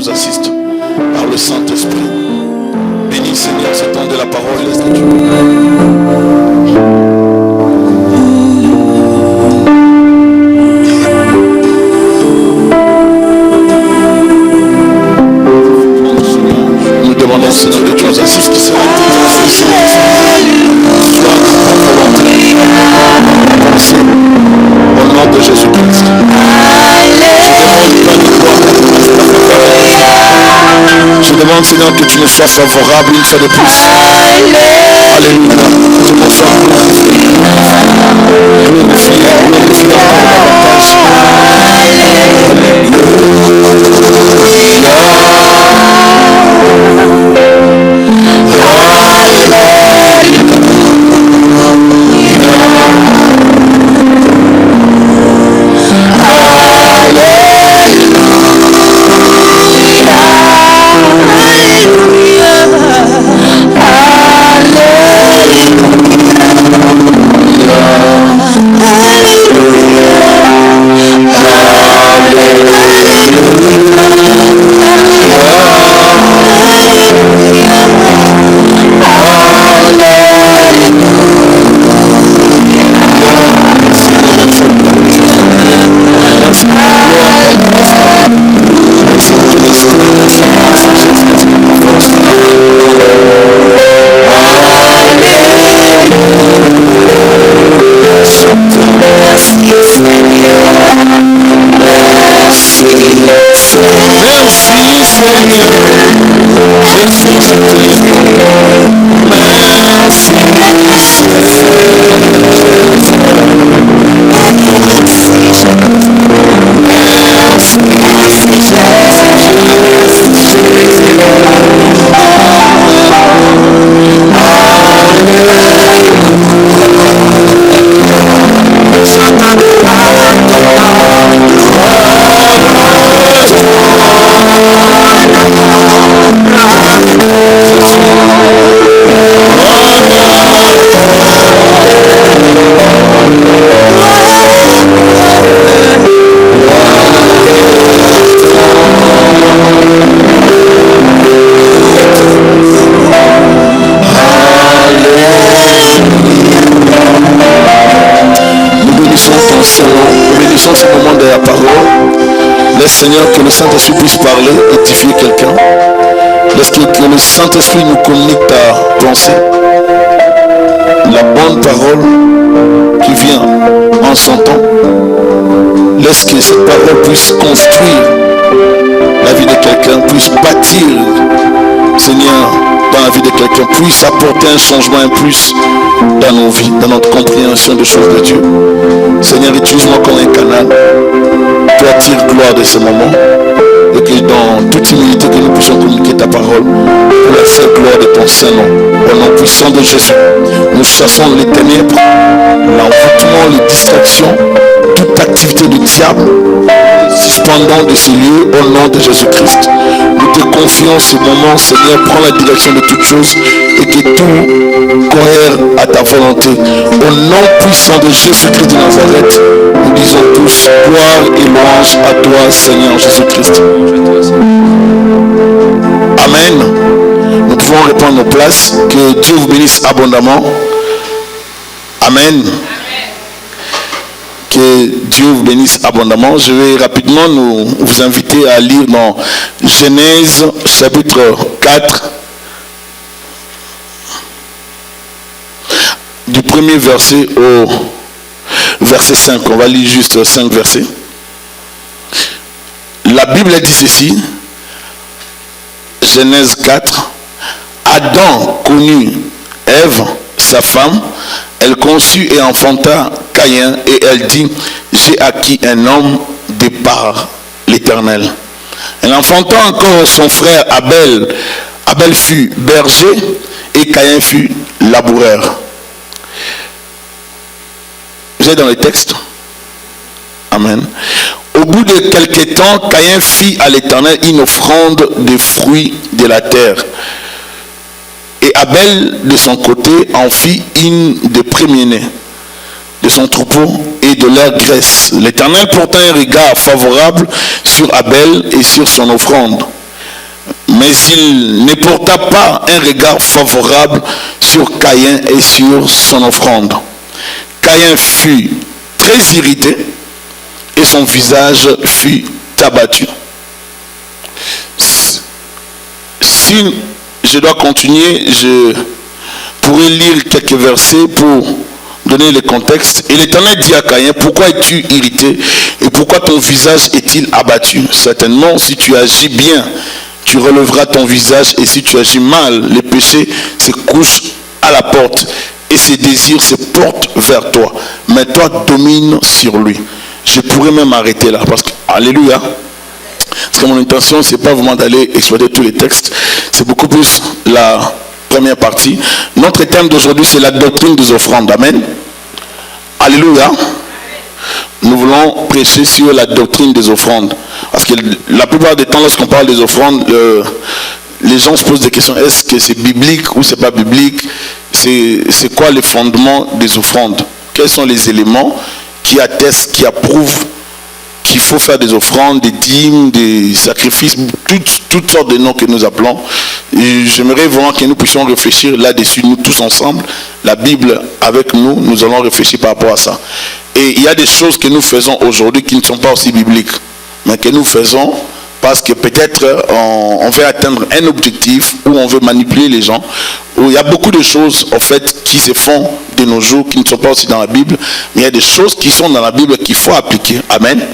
nous assiste par le Saint-Esprit. Bénis Seigneur ce temps de la parole de Dieu. Nous demandons Seigneur que tu nous assistes ce matin. Au nom de Jésus-Christ. Je demande Seigneur que tu me sois favorable une fois de plus. Alléluia. Que mon sois Seigneur, que le Saint-Esprit puisse parler, édifier quelqu'un. Laisse que le Saint-Esprit nous communique ta pensée. La bonne parole qui vient en son temps. Laisse que cette parole puisse construire la vie de quelqu'un, puisse bâtir, Seigneur, dans la vie de quelqu'un, puisse apporter un changement, un plus dans nos vies, dans notre compréhension des choses de Dieu. Seigneur, utilise-moi comme un canal. Toi, tire gloire de ce moment et que dans toute humilité que nous puissions communiquer ta parole pour la seule gloire de ton Saint-Nom. Au nom puissant de Jésus, nous chassons les ténèbres, l'envoûtement, les distractions, toute activité du diable, suspendant de ces lieux au nom de Jésus-Christ. Nous te confions ce moment, Seigneur, prends la direction de toutes choses et que tout cohère à ta volonté. Au nom puissant de Jésus-Christ de Nazareth, nous disons tous gloire et louange à toi, Seigneur Jésus-Christ. Amen. Nous pouvons reprendre nos places. Que Dieu vous bénisse abondamment. Amen. Que Dieu vous bénisse abondamment. Je vais rapidement vous inviter à lire dans Genèse chapitre 4 du premier verset au verset 5. On va lire juste 5 versets. La Bible dit ceci. Genèse 4. Adam connut Ève, sa femme. Elle conçut et enfanta Caïn et elle dit, j'ai acquis un homme de par l'Éternel. Elle enfanta encore son frère Abel. Abel fut berger et Caïn fut laboureur. Vous êtes dans les textes? Amen. Au bout de quelque temps, Caïn fit à l'Éternel une offrande des fruits de la terre. Et Abel, de son côté, en fit une des premiers-nés de son troupeau et de leur graisse. L'Éternel porta un regard favorable sur Abel et sur son offrande. il ne porta pas un regard favorable sur Caïn et sur son offrande. Caïn fut très irrité et son visage fut abattu. Si je dois continuer, je pourrais lire quelques versets pour donner le contexte. Et l'Éternel dit à Caïn, pourquoi es-tu irrité et pourquoi ton visage est-il abattu? Certainement, si tu agis bien, tu relèveras ton visage, et si tu agis mal, les péchés se couchent à la porte et ses désirs se portent vers toi. Mais toi, domine sur lui. Je pourrais même arrêter là parce que, alléluia. Parce que mon intention, c'est pas vraiment d'aller exploiter tous les textes, c'est beaucoup plus la première partie. Notre thème d'aujourd'hui, c'est la doctrine des offrandes. Amen. Alléluia. Nous voulons prêcher sur la doctrine des offrandes. Parce que la plupart des temps, lorsqu'on parle des offrandes, les gens se posent des questions. Est-ce que c'est biblique ou c'est pas biblique? C'est quoi les fondements des offrandes? Quels sont les éléments qui attestent, qui approuvent qu'il faut faire des offrandes, des dîmes, des sacrifices, toutes sortes de noms que nous appelons. Et j'aimerais vraiment que nous puissions réfléchir là-dessus, nous tous ensemble. La Bible avec nous, nous allons réfléchir par rapport à ça. Et il y a des choses que nous faisons aujourd'hui qui ne sont pas aussi bibliques, mais que nous faisons parce que peut-être on veut atteindre un objectif ou on veut manipuler les gens. Où il y a beaucoup de choses en fait qui se font de nos jours qui ne sont pas aussi dans la Bible, mais il y a des choses qui sont dans la Bible qu'il faut appliquer. Amen.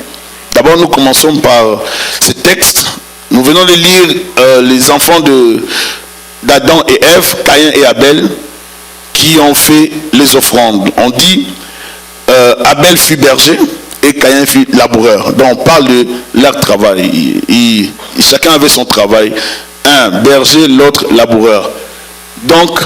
D'abord, nous commençons par ce texte. Nous venons de lire les enfants d'Adam et Ève, Caïn et Abel, qui ont fait les offrandes. On dit Abel fut berger et Caïn fut laboureur. Donc on parle de leur travail. Chacun avait son travail. Un berger, l'autre laboureur. Donc,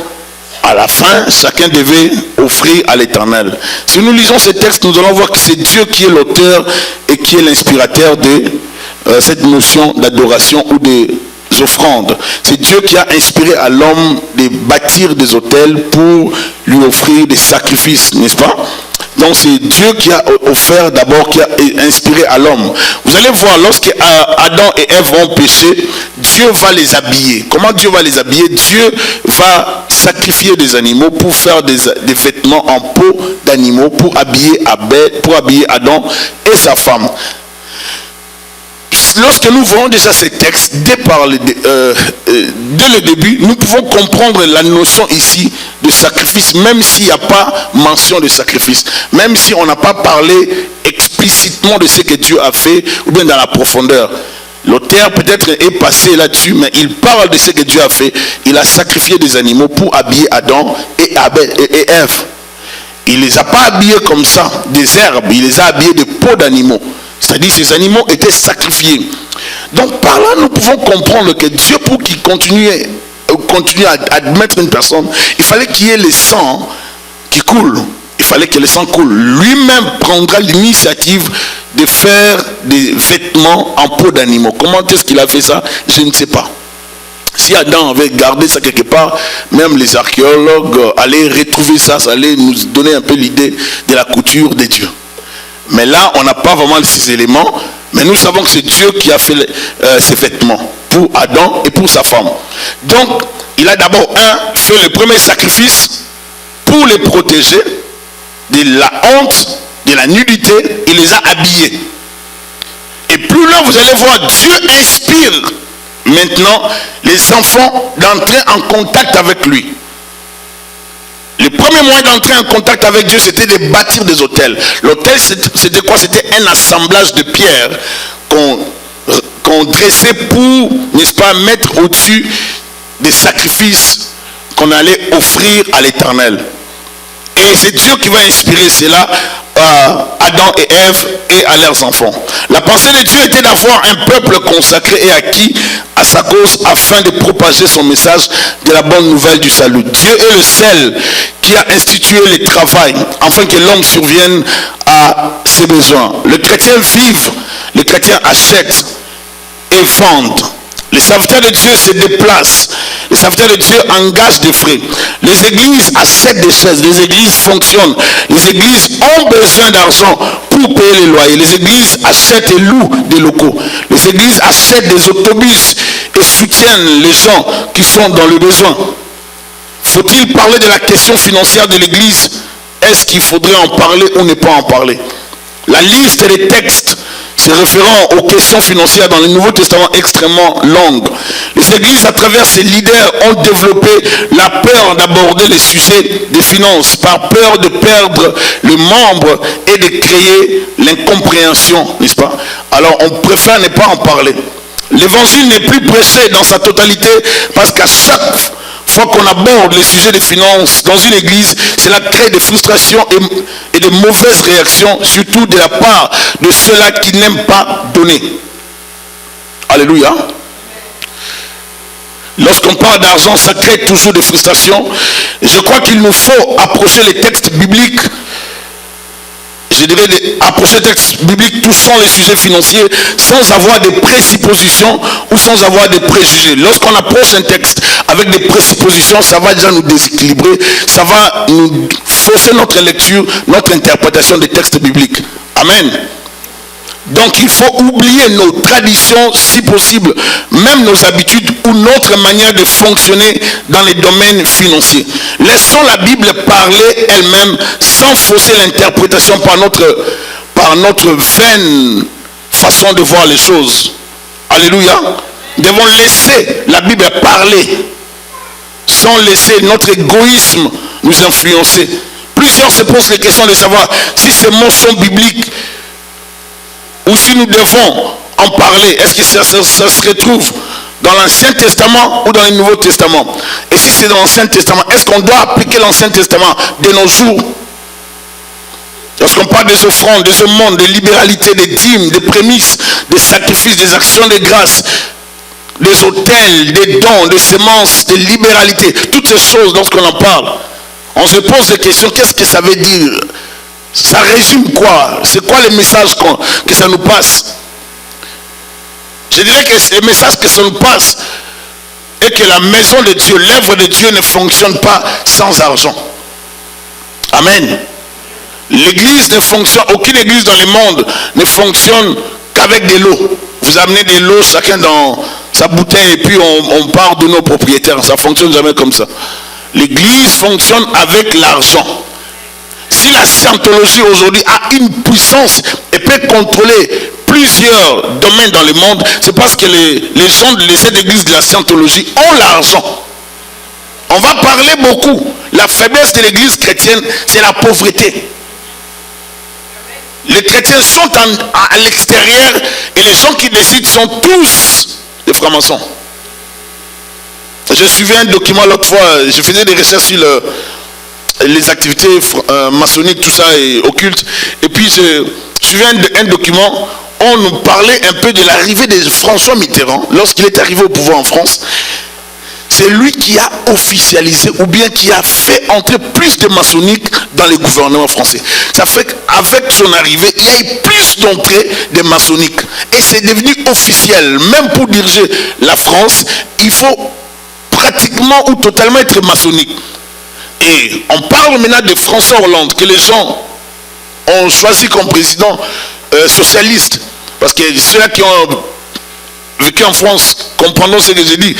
à la fin, chacun devait offrir à l'Éternel. Si nous lisons ce texte, nous allons voir que c'est Dieu qui est l'auteur et qui est l'inspirateur de cette notion d'adoration ou des offrandes. C'est Dieu qui a inspiré à l'homme de bâtir des autels pour lui offrir des sacrifices, n'est-ce pas? Donc c'est Dieu qui a offert d'abord, qui a inspiré à l'homme. Vous allez voir, lorsque Adam et Ève vont pécher, Dieu va les habiller. Comment Dieu va les habiller? Dieu va sacrifier des animaux pour faire des vêtements en peau d'animaux, pour habiller Adam et sa femme. Lorsque nous voyons déjà ces textes, dès le début, nous pouvons comprendre la notion ici de sacrifice, même s'il n'y a pas mention de sacrifice, même si on n'a pas parlé explicitement de ce que Dieu a fait, ou bien dans la profondeur. L'auteur peut-être est passé là-dessus, mais il parle de ce que Dieu a fait. Il a sacrifié des animaux pour habiller Adam et Ève. Il ne les a pas habillés comme ça, des herbes, il les a habillés de peaux d'animaux. C'est-à-dire ces animaux étaient sacrifiés. Donc par là, nous pouvons comprendre que Dieu, pour qu'il continue à admettre une personne, il fallait qu'il y ait le sang qui coule. Il fallait que le sang coule. Lui-même prendra l'initiative de faire des vêtements en peau d'animaux. Comment est-ce qu'il a fait ça? Je ne sais pas. Si Adam avait gardé ça quelque part, même les archéologues allaient retrouver ça, ça allait nous donner un peu l'idée de la couture de Dieu. Mais là, on n'a pas vraiment ces éléments, mais nous savons que c'est Dieu qui a fait ces vêtements pour Adam et pour sa femme. Donc, il a d'abord fait le premier sacrifice pour les protéger de la honte, de la nudité. Il les a habillés. Et plus loin, vous allez voir, Dieu inspire maintenant les enfants d'entrer en contact avec lui. Le premier moyen d'entrer en contact avec Dieu, c'était de bâtir des autels. L'autel, c'était quoi? C'était un assemblage de pierres qu'on dressait pour, n'est-ce pas, mettre au-dessus des sacrifices qu'on allait offrir à l'Éternel. Et c'est Dieu qui va inspirer cela à Adam et Ève et à leurs enfants. La pensée de Dieu était d'avoir un peuple consacré et acquis à sa cause afin de propager son message de la bonne nouvelle du salut. Dieu est le seul qui a institué le travail afin que l'homme survienne à ses besoins. Le chrétien vive, le chrétien achète et vend. Les serviteurs de Dieu se déplacent. Les serviteurs de Dieu engagent des frais. Les églises achètent des chaises. Les églises fonctionnent. Les églises ont besoin d'argent pour payer les loyers. Les églises achètent et louent des locaux. Les églises achètent des autobus et soutiennent les gens qui sont dans le besoin. Faut-il parler de la question financière de l'Église? Est-ce qu'il faudrait en parler ou ne pas en parler? La liste des textes se référant aux questions financières dans le Nouveau Testament est extrêmement longue. Les églises, à travers ces leaders, ont développé la peur d'aborder les sujets des finances, par peur de perdre le membre et de créer l'incompréhension, n'est-ce pas? Alors on préfère ne pas en parler. L'évangile n'est plus prêché dans sa totalité parce qu'à chaque fois qu'on aborde les sujets des finances dans une église, cela crée des frustrations et de mauvaises réactions, surtout de la part de ceux-là qui n'aiment pas donner. Alléluia. Lorsqu'on parle d'argent, ça crée toujours des frustrations. Je crois qu'il nous faut approcher les textes bibliques, je dirais approcher les textes bibliques touchant les sujets financiers sans avoir des présuppositions ou sans avoir des préjugés. Lorsqu'on approche un texte avec des présuppositions, ça va déjà nous déséquilibrer, ça va nous fausser notre lecture, notre interprétation des textes bibliques. Amen. Donc il faut oublier nos traditions si possible, même nos habitudes ou notre manière de fonctionner dans les domaines financiers. Laissons la Bible parler elle-même sans fausser l'interprétation par notre vaine façon de voir les choses. Alléluia. Nous devons laisser la Bible parler sans laisser notre égoïsme nous influencer. Plusieurs se posent les questions de savoir si ces mots sont bibliques ou si nous devons en parler. Est-ce que ça se retrouve dans l'Ancien Testament ou dans le Nouveau Testament? Et si c'est dans l'Ancien Testament, est-ce qu'on doit appliquer l'Ancien Testament de nos jours? Lorsqu'on parle des offrandes, des aumônes, des libéralités, des dîmes, des prémices, des sacrifices, des actions de grâce, des autels, des dons, des semences, des libéralités, toutes ces choses, lorsqu'on en parle, on se pose des questions. Qu'est-ce que ça veut dire? Ça résume quoi? C'est quoi les messages que ça nous passe? Je dirais que le message que ça nous passe est que la maison de Dieu, l'œuvre de Dieu ne fonctionne pas sans argent. Amen. L'église ne fonctionne, aucune église dans le monde ne fonctionne qu'avec de l'eau. Vous amenez de l'eau chacun dans sa bouteille et puis on part de nos propriétaires. Ça ne fonctionne jamais comme ça. L'église fonctionne avec l'argent. Si la scientologie aujourd'hui a une puissance et peut contrôler plusieurs domaines dans le monde, c'est parce que les gens de cette église de la scientologie ont l'argent. On va parler beaucoup. La faiblesse de l'église chrétienne, c'est la pauvreté. Les chrétiens sont à l'extérieur et les gens qui décident sont tous des francs-maçons. Je suivais un document l'autre fois, je faisais des recherches sur les activités maçonniques, tout ça, et occultes. Et puis je suivais un document, on nous parlait un peu de l'arrivée de François Mitterrand, lorsqu'il est arrivé au pouvoir en France. C'est lui qui a officialisé ou bien qui a fait entrer plus de maçonniques dans les gouvernements français. Ça fait qu'avec son arrivée, il y a eu plus d'entrées de maçonniques. Et c'est devenu officiel. Même pour diriger la France, il faut pratiquement ou totalement être maçonnique. Et on parle maintenant de François Hollande, que les gens ont choisi comme président socialiste. Parce que ceux-là qui ont vécu en France comprendront ce que j'ai dit.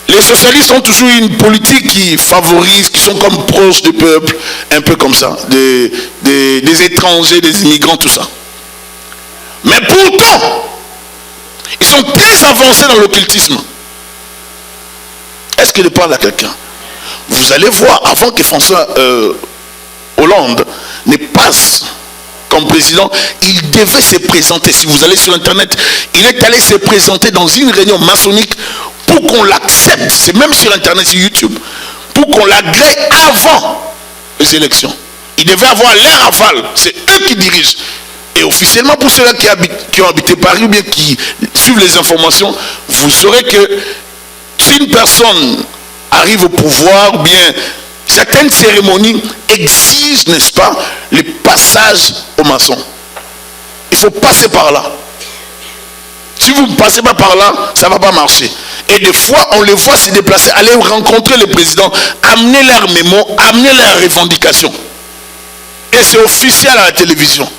Les socialistes ont toujours une politique qui favorise, qui sont comme proches du peuple, un peu comme ça, des étrangers, des immigrants, tout ça. Mais pourtant, ils sont très avancés dans l'occultisme. Est-ce que je parle à quelqu'un? Vous allez voir, avant que François Hollande ne passe comme président, il devait se présenter. Si vous allez sur Internet, il est allé se présenter dans une réunion maçonnique pour qu'on l'accepte. C'est même sur Internet, sur YouTube. Pour qu'on l'agrée avant les élections. Il devait avoir l'air aval. C'est eux qui dirigent. Et officiellement, pour ceux-là qui ont habité Paris ou bien qui suivent les informations, vous saurez que si une personne arrive au pouvoir, ou bien certaines cérémonies exigent, n'est-ce pas, le passage aux maçons. Il faut passer par là. Si vous ne passez pas par là, ça ne va pas marcher. Et des fois, on les voit se déplacer, aller rencontrer le président, amener leurs mémos, amener leurs revendications. Et c'est officiel à la télévision.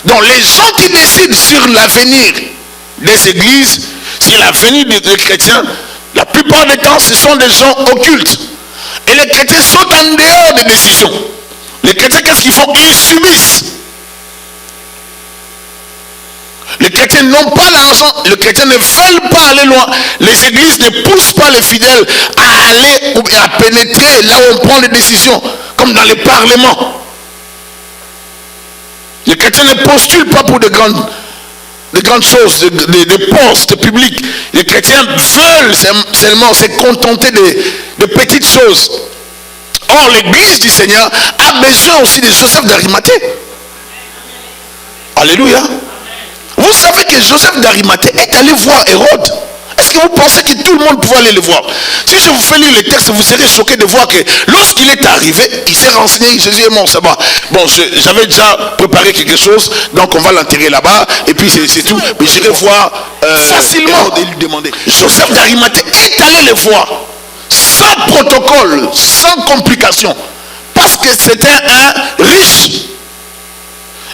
Donc les gens qui décident sur l'avenir des églises, C'est la venue des chrétiens. La plupart des temps, ce sont des gens occultes. Et les chrétiens sont en dehors des décisions. Les chrétiens, qu'est-ce qu'ils font? Ils subissent. Les chrétiens n'ont pas l'argent. Les chrétiens ne veulent pas aller loin. Les églises ne poussent pas les fidèles à aller ou à pénétrer là où on prend les décisions, comme dans les parlements. Les chrétiens ne postulent pas pour de grandes choses, des postes publics. Les chrétiens veulent seulement se contenter de petites choses. Or, l'église du Seigneur a besoin aussi de Joseph d'Arimathée. Alléluia. Vous savez que Joseph d'Arimathée est allé voir Hérode. Est-ce que vous pensez que tout le monde pouvait aller le voir? Si je vous fais lire les textes, vous serez choqués de voir que lorsqu'il est arrivé, il s'est renseigné, Jésus est mort, ça va. Bon, j'avais déjà préparé quelque chose, donc on va l'enterrer là-bas, et puis c'est tout. Mais j'irai voir facilement et lui demander. Joseph d'Arimathée est allé le voir, sans protocole, sans complication, parce que c'était un riche.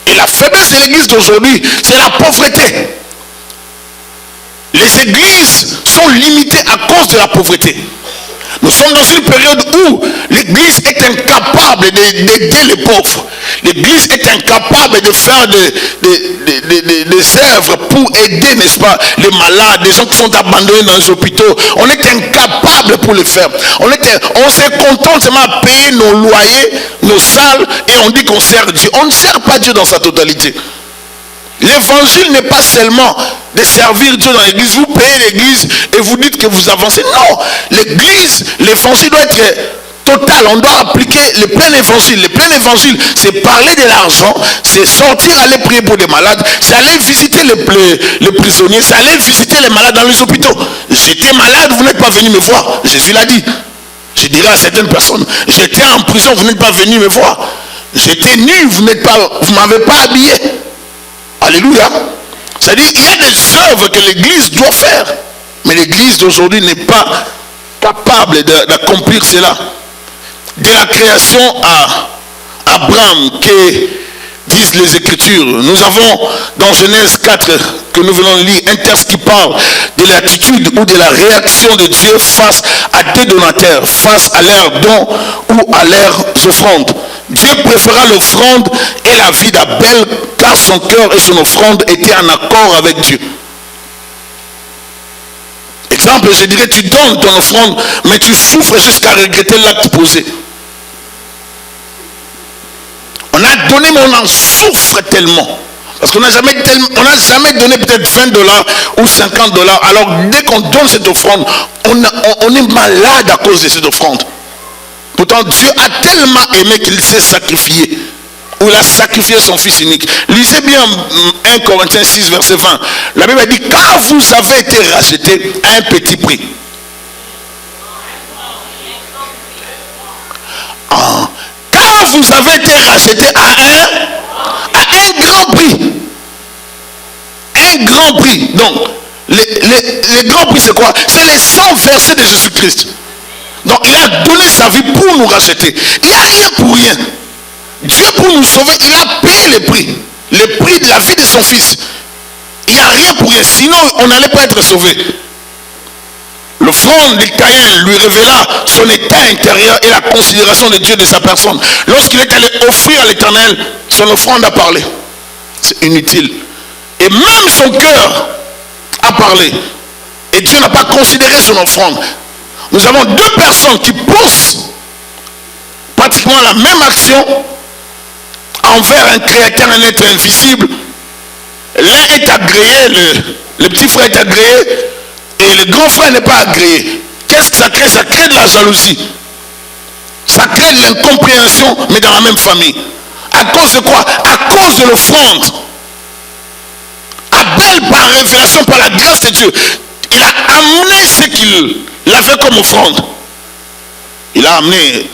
Et la faiblesse de l'église d'aujourd'hui, c'est la pauvreté. Les églises sont limitées à cause de la pauvreté. Nous sommes dans une période où l'église est incapable d'aider les pauvres. L'église est incapable de faire des œuvres pour aider, n'est-ce pas, les malades, les gens qui sont abandonnés dans les hôpitaux. On est incapable pour le faire. On se contente seulement à payer nos loyers, nos salles, et on dit qu'on sert Dieu. On ne sert pas Dieu dans sa totalité. L'évangile n'est pas seulement de servir Dieu dans l'église. Vous payez l'église et vous dites que vous avancez. Non, l'église, l'évangile doit être total. On doit appliquer le plein évangile. Le plein évangile, c'est parler de l'argent, c'est sortir, aller prier pour des malades, c'est aller visiter les prisonniers, c'est aller visiter les malades dans les hôpitaux. J'étais malade, vous n'êtes pas venu me voir. Jésus l'a dit. Je dirais à certaines personnes, j'étais en prison, vous n'êtes pas venu me voir. J'étais nu, vous ne m'avez pas habillé. Alléluia. C'est-à-dire, il y a des œuvres que l'église doit faire. Mais l'église d'aujourd'hui n'est pas capable d'accomplir cela. De la création à Abraham, que disent les Écritures. Nous avons dans Genèse 4, que nous venons de lire, un texte qui parle de l'attitude ou de la réaction de Dieu face à des donateurs, face à leurs dons ou à leurs offrandes. Dieu préféra l'offrande et la vie d'Abel, car son cœur et son offrande étaient en accord avec Dieu. Exemple, je dirais, tu donnes ton offrande, mais tu souffres jusqu'à regretter l'acte posé. On a donné, mais on en souffre tellement. Parce qu'on n'a jamais donné peut-être $20 ou $50. Alors, dès qu'on donne cette offrande, on est malade à cause de cette offrande. Pourtant, Dieu a tellement aimé qu'il s'est sacrifié. Ou il a sacrifié son fils unique. Lisez bien 1 Corinthiens 6, verset 20. La Bible dit, car vous avez été rachetés à un petit prix. Car vous avez été rachetés à un grand prix. Un grand prix. Donc, les grands prix, c'est quoi? C'est les sang versés de Jésus-Christ. Donc, il a donné sa vie pour nous racheter. Il n'y a rien pour rien. Dieu, pour nous sauver, il a payé le prix. Le prix de la vie de son fils. Il n'y a rien pour rien. Sinon, on n'allait pas être sauvé. L'offrande de Caïn lui révéla son état intérieur et la considération de Dieu de sa personne. Lorsqu'il est allé offrir à l'Éternel, son offrande a parlé. C'est inutile. Et même son cœur a parlé. Et Dieu n'a pas considéré son offrande. Nous avons deux personnes qui posent pratiquement la même action envers un créateur, un être invisible. L'un est agréé, le petit frère est agréé, et le grand frère n'est pas agréé. Qu'est-ce que ça crée? Ça crée de la jalousie. Ça crée de l'incompréhension, mais dans la même famille. À cause de quoi? À cause de l'offrande. Abel, par révélation, par la grâce de Dieu, il a amené ce qu'il avait comme offrande. Il a amené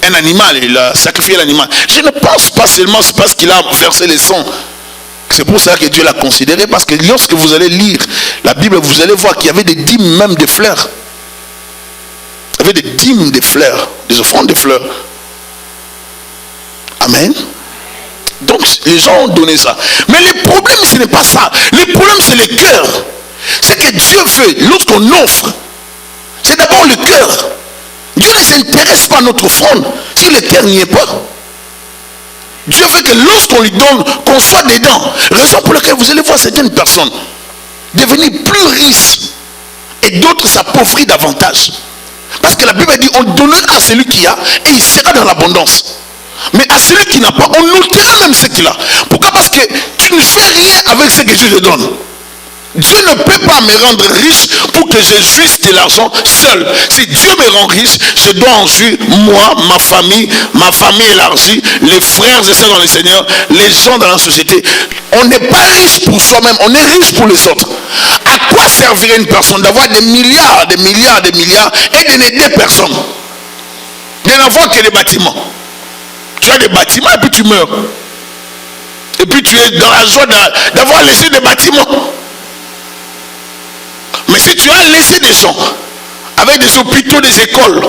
un animal, il a sacrifié l'animal. Je ne pense pas seulement c'est parce qu'il a versé le sang. C'est pour ça que Dieu l'a considéré, parce que lorsque vous allez lire la Bible, vous allez voir qu'il y avait des dîmes même de fleurs. Il y avait des dîmes de fleurs, des offrandes de fleurs. Amen. Donc les gens ont donné ça. Mais le problème, ce n'est pas ça. Le problème, c'est le cœur. Ce que Dieu fait lorsqu'on offre, c'est d'abord le cœur. Dieu ne s'intéresse pas à notre offrande si le cœur n'y est pas. Dieu veut que lorsqu'on lui donne, qu'on soit dedans. Raison pour laquelle vous allez voir certaines personnes devenir plus riches et d'autres s'appauvrir davantage. Parce que la Bible dit, on donnera à celui qui a et il sera dans l'abondance. Mais à celui qui n'a pas, on ôtera même ce qu'il a. Pourquoi? Parce que tu ne fais rien avec ce que Dieu te donne. Dieu ne peut pas me rendre riche pour que je jouisse de l'argent seul. Si Dieu me rend riche, je dois en jouir moi, ma famille élargie, les frères et sœurs dans le Seigneur, les gens dans la société. On n'est pas riche pour soi-même, on est riche pour les autres. À quoi servirait une personne d'avoir des milliards et de n'aider personne? De n'avoir que des bâtiments. Tu as des bâtiments et puis tu meurs. Et puis tu es dans la joie d'avoir laissé des bâtiments. Mais si tu as laissé des gens avec des hôpitaux, des écoles,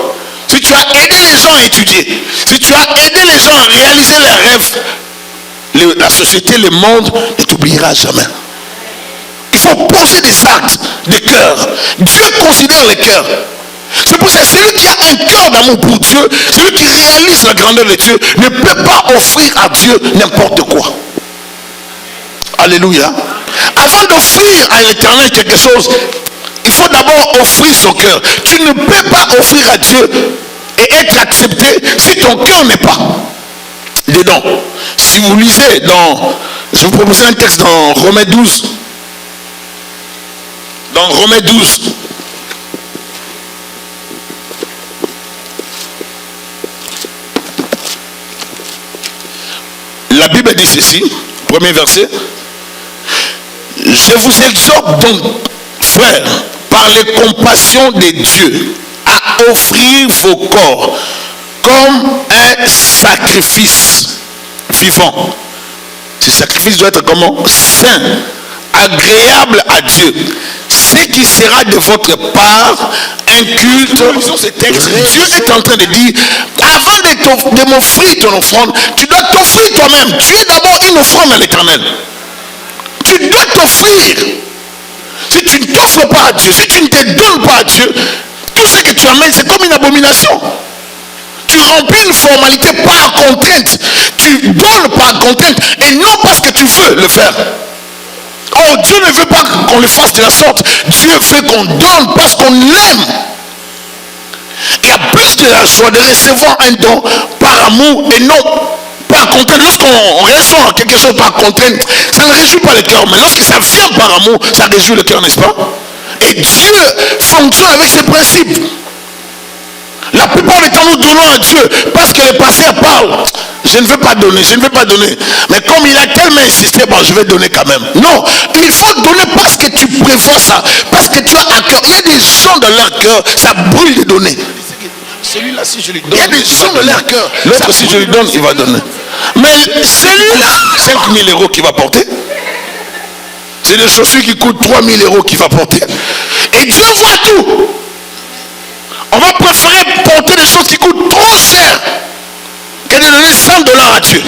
si tu as aidé les gens à étudier, si tu as aidé les gens à réaliser leurs rêves, la société, le monde ne t'oubliera jamais. Il faut poser des actes de cœur. Dieu considère le cœur. C'est pour ça que celui qui a un cœur d'amour pour Dieu, celui qui réalise la grandeur de Dieu, ne peut pas offrir à Dieu n'importe quoi. Alléluia. Avant d'offrir à l'Éternel quelque chose, il faut d'abord offrir son cœur. Tu ne peux pas offrir à Dieu et être accepté si ton cœur n'est pas dedans. Si vous lisez je vous propose un texte dans Romains 12. Dans Romains 12. La Bible dit ceci, premier verset. Je vous exhorte donc, frères, par les compassions de Dieu, à offrir vos corps comme un sacrifice vivant. Ce sacrifice doit être comment? Saint, agréable à Dieu. Ce qui sera de votre part un culte. Dieu est en train de dire, avant de m'offrir ton offrande, tu dois t'offrir toi-même. Tu es d'abord une offrande à l'Éternel. Tu dois t'offrir. Si tu ne t'offres pas à Dieu, si tu ne te donnes pas à Dieu, tout ce que tu amènes, c'est comme une abomination. Tu remplis une formalité par contrainte. Tu donnes par contrainte et non parce que tu veux le faire. Oh, Dieu ne veut pas qu'on le fasse de la sorte. Dieu veut qu'on donne parce qu'on l'aime. Il y a plus de la joie de recevoir un don par amour et non par contrainte. Lorsqu'on reçoit quelque chose par contrainte, ça ne réjouit pas le cœur. Mais lorsque ça vient par amour, ça réjouit le cœur, n'est-ce pas? Et Dieu fonctionne avec ses principes. La plupart du temps, nous donnons à Dieu parce que les pasteurs parlent. Je ne veux pas donner, je ne veux pas donner. Mais comme il a tellement insisté, bon, je vais donner quand même. Non, il faut donner parce que tu prévois ça. Parce que tu as à cœur. Il y a des gens dans leur cœur, ça brûle de donner. Celui-là, si je lui donne, il y a des gens dans leur cœur. L'autre, si je lui donne, il va donner. Mais celui-là, 5 000 € qu'il va porter. C'est des chaussures qui coûtent 3 000 € qu'il va porter. Et Dieu voit tout. On va préférer porter des choses qui coûtent trop cher que de donner 100 $ à Dieu.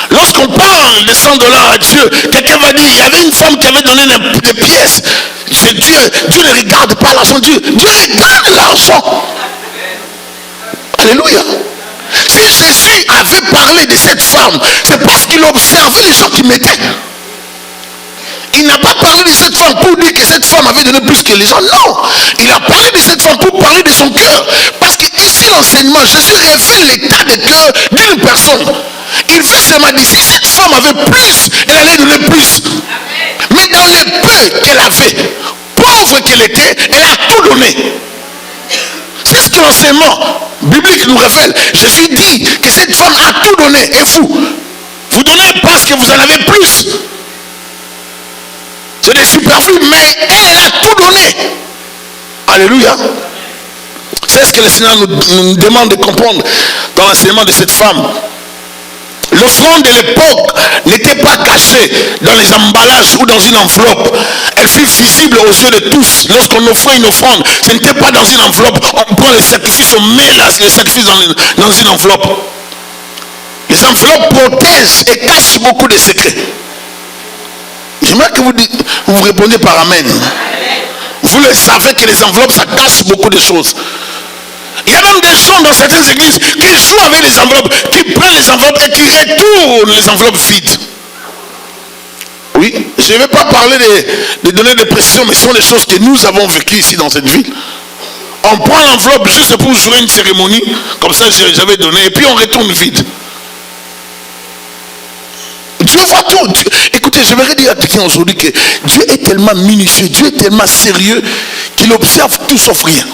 Lorsqu'on parle de 100 $ à Dieu, quelqu'un va dire, il y avait une femme qui avait donné des pièces. Dieu ne regarde pas l'argent. Dieu regarde l'argent. Alléluia. Si Jésus avait parlé de cette femme, c'est parce qu'il observait les gens qui mettaient. Il n'a pas parlé de cette femme pour dire que cette femme avait donné plus que les gens. Non. Il a parlé de cette femme pour parler de son cœur. Parce que ici, l'enseignement, Jésus révèle l'état de cœur d'une personne. Il veut seulement dire, si cette femme avait plus, elle allait donner plus. Mais dans les peu qu'elle avait, pauvre qu'elle était, elle a tout donné. C'est ce que l'enseignement biblique nous révèle. Jésus dit que cette femme a tout donné. Et vous donnez parce que vous en avez plus. C'est des superflus, mais elle a tout donné. Alléluia. C'est ce que le Seigneur nous demande de comprendre dans l'enseignement de cette femme. L'offrande de l'époque n'était pas cachée dans les emballages ou dans une enveloppe. Elle fut visible aux yeux de tous. Lorsqu'on offrait une offrande, ce n'était pas dans une enveloppe. On prend les sacrifices, on met les sacrifices dans une enveloppe. Les enveloppes protègent et cachent beaucoup de secrets. J'aimerais que vous répondiez par Amen. Vous le savez que les enveloppes, ça cache beaucoup de choses. Il y a même des gens dans certaines églises qui jouent avec les enveloppes, qui prennent les enveloppes et qui retournent les enveloppes vides. Oui, je ne vais pas parler de donner des précisions, mais ce sont des choses que nous avons vécues ici dans cette ville. On prend l'enveloppe juste pour jouer une cérémonie, comme ça j'avais donné, et puis on retourne vide. Dieu voit tout. Dieu, écoutez, je vais dire à quelqu'un aujourd'hui que Dieu est tellement minutieux, Dieu est tellement sérieux qu'il observe tout sauf rien.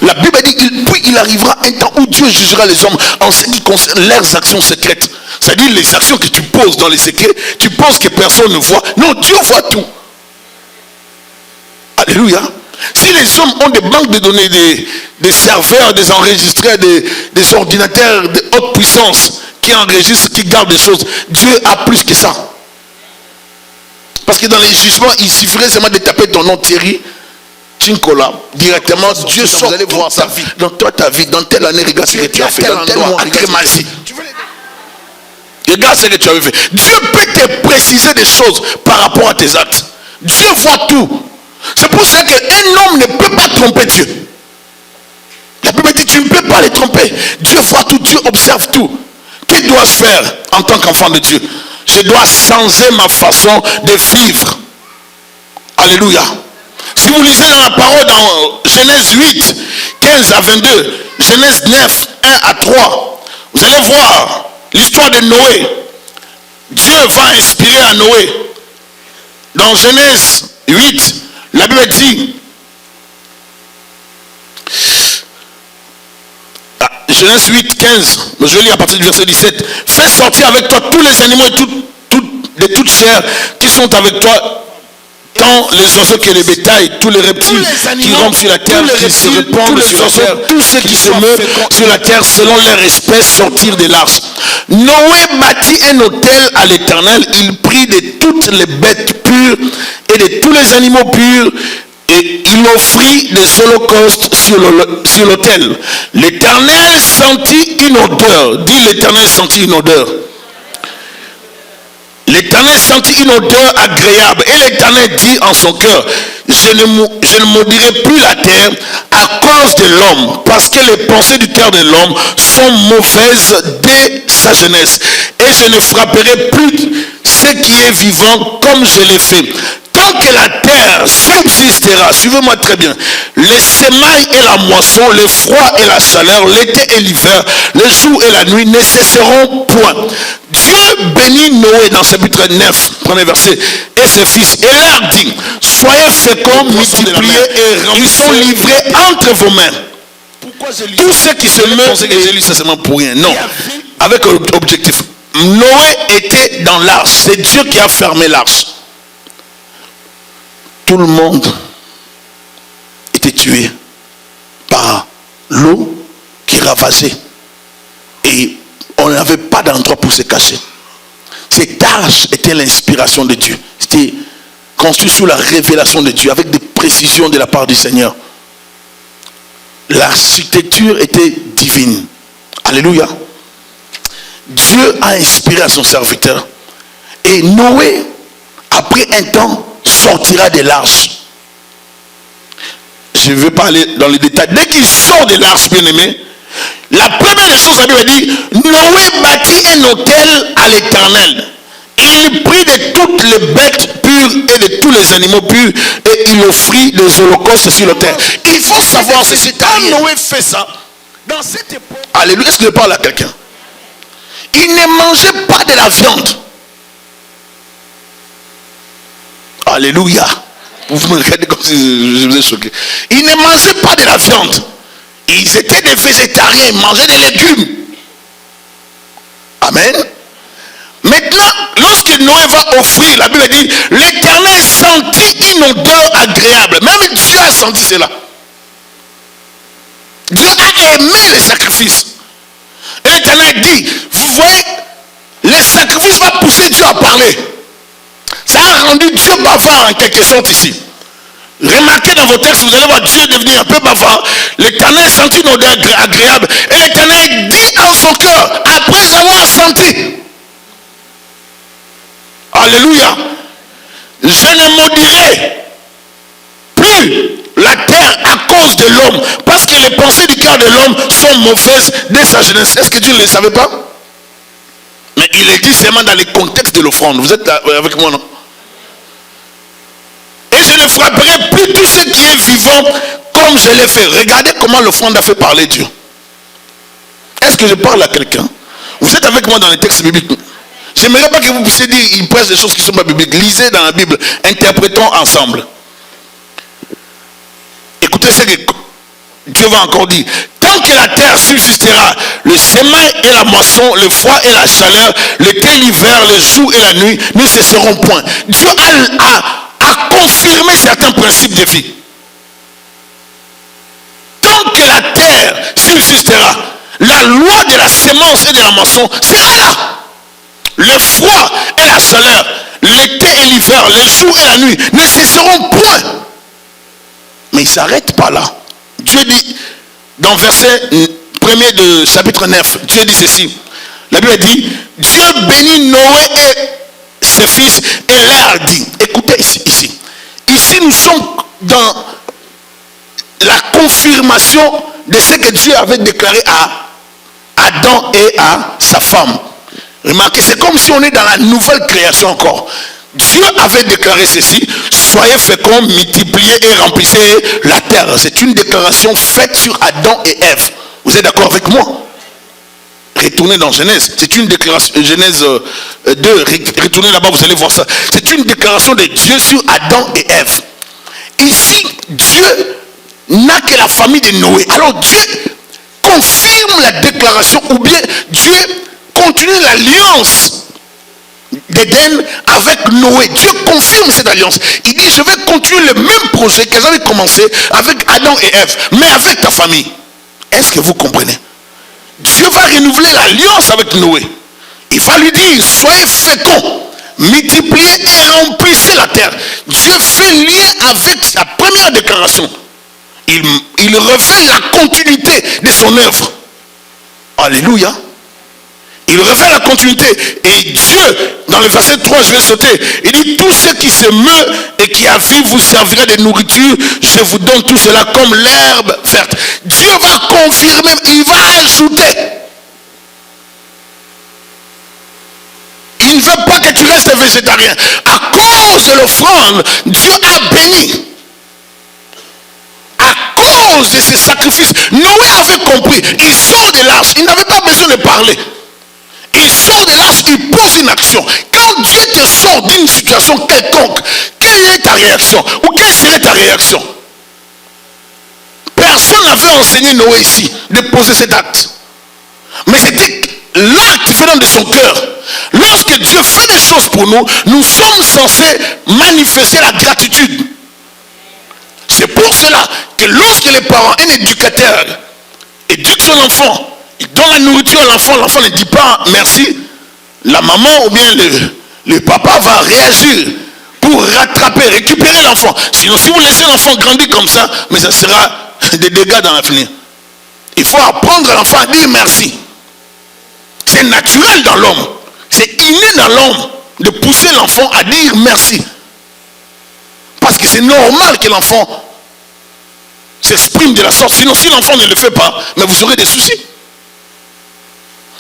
La Bible dit puis il arrivera un temps où Dieu jugera les hommes en ce qui concerne leurs actions secrètes. C'est-à-dire les actions que tu poses dans les secrets, tu penses que personne ne voit. Non, Dieu voit tout. Alléluia. Si les hommes ont des banques de données, des serveurs, des enregistreurs, des ordinateurs de haute puissance qui enregistrent, qui gardent des choses, Dieu a plus que ça. Parce que dans les jugements, il suffirait seulement de taper ton nom Thierry Chinkola, directement, Dieu sort, vous allez voir sa vie. Dans toi, ta vie, dans telle année, regarde ce que tu as fait, dans tel mois, à Crémazie. Regarde ce que tu avais fait. Dieu peut te préciser des choses par rapport à tes actes. Dieu voit tout. C'est pour ça qu'un homme ne peut pas tromper Dieu. La Bible dit, tu ne peux pas les tromper. Dieu voit tout, Dieu observe tout. Que dois-je faire en tant qu'enfant de Dieu? Je dois changer ma façon de vivre. Alléluia. Si vous lisez dans la parole dans Genèse 8, 15 à 22, Genèse 9, 1 à 3, vous allez voir l'histoire de Noé. Dieu va inspirer à Noé. Dans Genèse 8, la Bible dit, Genèse 8, 15, je vais lire à partir du verset 17. Fais sortir avec toi tous les animaux et de toute chair qui sont avec toi, tant les oiseaux que les bétails, tous les reptiles qui rampent sur la terre, qui se répandent sur la terre, tous ceux qui se meuvent sur la terre selon leur espèce sortirent de l'arche. Noé bâtit un autel à l'Éternel. Il prit de toutes les bêtes pures et de tous les animaux purs, et il offrit des holocaustes sur l'autel. L'Éternel sentit une odeur. Dis, l'Éternel sentit une odeur. L'Éternel sentit une odeur agréable. Et l'Éternel dit en son cœur, je ne maudirai plus la terre à cause de l'homme, parce que les pensées du cœur de l'homme sont mauvaises dès sa jeunesse. Et je ne frapperai plus ce qui est vivant comme je l'ai fait. Tant que la terre subsistera, suivez-moi très bien, les semailles et la moisson, le froid et la chaleur, l'été et l'hiver, le jour et la nuit ne cesseront point. Dieu bénit Noé dans chapitre 9, premier verset, et ses fils, et leur dit, soyez féconds, multipliez et ils sont livrés entre vos mains. Tous ceux qui se meurent, et j'ai lu ça seulement pour rien, non, avec un objectif. Noé était dans l'arche, c'est Dieu qui a fermé l'arche. Tout le monde était tué par l'eau qui ravageait. Et on n'avait pas d'endroit pour se cacher. Cette arche était l'inspiration de Dieu. C'était construit sous la révélation de Dieu, avec des précisions de la part du Seigneur. L'architecture était divine. Alléluia. Dieu a inspiré à son serviteur. Et Noé, après un temps, sortira de l'arche. Je ne vais pas aller dans les détails. Dès qu'il sort de l'arche, bien aimé, la première des choses, la Bible dit, Noé bâtit un autel à l'Éternel. Il prit de toutes les bêtes pures et de tous les animaux purs et il offrit des holocaustes sur l'autel. Il faut savoir ceci. Quand Noé fait ça, dans cette époque, alléluia, est-ce que je parle à quelqu'un? Il ne mangeait pas de la viande. Alléluia. Vous me regardez comme si je vous ai choqué. Ils ne mangeaient pas de la viande. Ils étaient des végétariens. Ils mangeaient des légumes. Amen. Maintenant, lorsque Noé va offrir, la Bible dit, l'Éternel sentit une odeur agréable. Même Dieu a senti cela. Dieu a aimé les sacrifices. Et l'Éternel dit, vous voyez, les sacrifices vont pousser Dieu à parler. Ça a rendu Dieu bavard en quelque sorte ici. Remarquez dans vos textes, vous allez voir Dieu devenir un peu bavard. L'Éternel sentit une odeur agréable. Et l'Éternel dit en son cœur, après avoir senti. Alléluia. je ne maudirai plus la terre à cause de l'homme, parce que les pensées du cœur de l'homme sont mauvaises dès sa jeunesse. Est-ce que Dieu ne le savait pas? Mais il est dit seulement dans le contexte de l'offrande. Vous êtes avec moi, non? Et je ne frapperai plus tout ce qui est vivant comme je l'ai fait. Regardez comment l'offrande a fait parler Dieu. Est-ce que je parle à quelqu'un? Vous êtes avec moi dans les textes bibliques? J'aimerais pas que vous puissiez dire il prêche des choses qui ne sont pas bibliques. Lisez dans la Bible, interprétons ensemble. Écoutez ce que Dieu va encore dire. Tant que la terre subsistera, le semail et la moisson, le froid et la chaleur, l'été, l'hiver, le jour et la nuit ne cesseront point. Dieu a confirmé certains principes de vie. Tant que la terre subsistera, la loi de la semence et de la moisson sera là. Le froid et la chaleur, l'été et l'hiver, le jour et la nuit ne cesseront point. Mais il ne s'arrête pas là. Dieu dit, dans verset 1er de chapitre 9, Dieu dit ceci. La Bible dit, Dieu bénit Noé et ses fils et leur dit. Écoutez ici. Ici nous sommes dans la confirmation de ce que Dieu avait déclaré à Adam et à sa femme. Remarquez, c'est comme si on est dans la nouvelle création encore. Dieu avait déclaré ceci: soyez féconds, multipliez et remplissez la terre. C'est une déclaration faite sur Adam et Ève. Vous êtes d'accord avec moi? Retournez dans Genèse. C'est une déclaration, Genèse 2, retournez là-bas, vous allez voir ça. C'est une déclaration de Dieu sur Adam et Ève. Ici, Dieu n'a que la famille de Noé. Alors Dieu confirme la déclaration, ou bien Dieu continue l'alliance d'Éden avec Noé. Dieu confirme cette alliance. Il dit, je vais continuer le même projet que j'avais commencé avec Adam et Ève, mais avec ta famille. Est-ce que vous comprenez? Dieu va renouveler l'alliance avec Noé. Il va lui dire, soyez féconds, multipliez et remplissez la terre. Dieu fait lien avec sa première déclaration. Il refait la continuité de son œuvre. Alléluia. Il refait la continuité. Et Dieu, dans le verset 3, je vais sauter, il dit, tout ce qui se meut et qui a vie vous servira de nourriture. Je vous donne tout cela comme l'herbe verte. Dieu va confirmer, il va ajouter. Il ne veut pas que tu restes végétarien. À cause de l'offrande, Dieu a béni. À cause de ces sacrifices, Noé avait compris. Il sort de l'arche, il n'avait pas besoin de parler. Il sort de l'arche, il pose une action. Quand Dieu te sort d'une situation quelconque, quelle est ta réaction? Ou quelle serait ta réaction? Personne n'avait enseigné Noé ici de poser cet acte. Mais c'était l'acte venant de son cœur. Lorsque Dieu fait des choses pour nous, nous sommes censés manifester la gratitude. C'est pour cela que lorsque les parents, un éducateur, éduque son enfant, il donne la nourriture à l'enfant, l'enfant ne dit pas merci, la maman ou bien le papa va réagir pour rattraper, récupérer l'enfant. Sinon, si vous laissez l'enfant grandir comme ça, mais ça sera des dégâts dans l'avenir. Il faut apprendre à l'enfant à dire merci. C'est naturel dans l'homme. C'est inné dans l'homme de pousser l'enfant à dire merci. Parce que c'est normal que l'enfant s'exprime de la sorte. Sinon, si l'enfant ne le fait pas, mais vous aurez des soucis.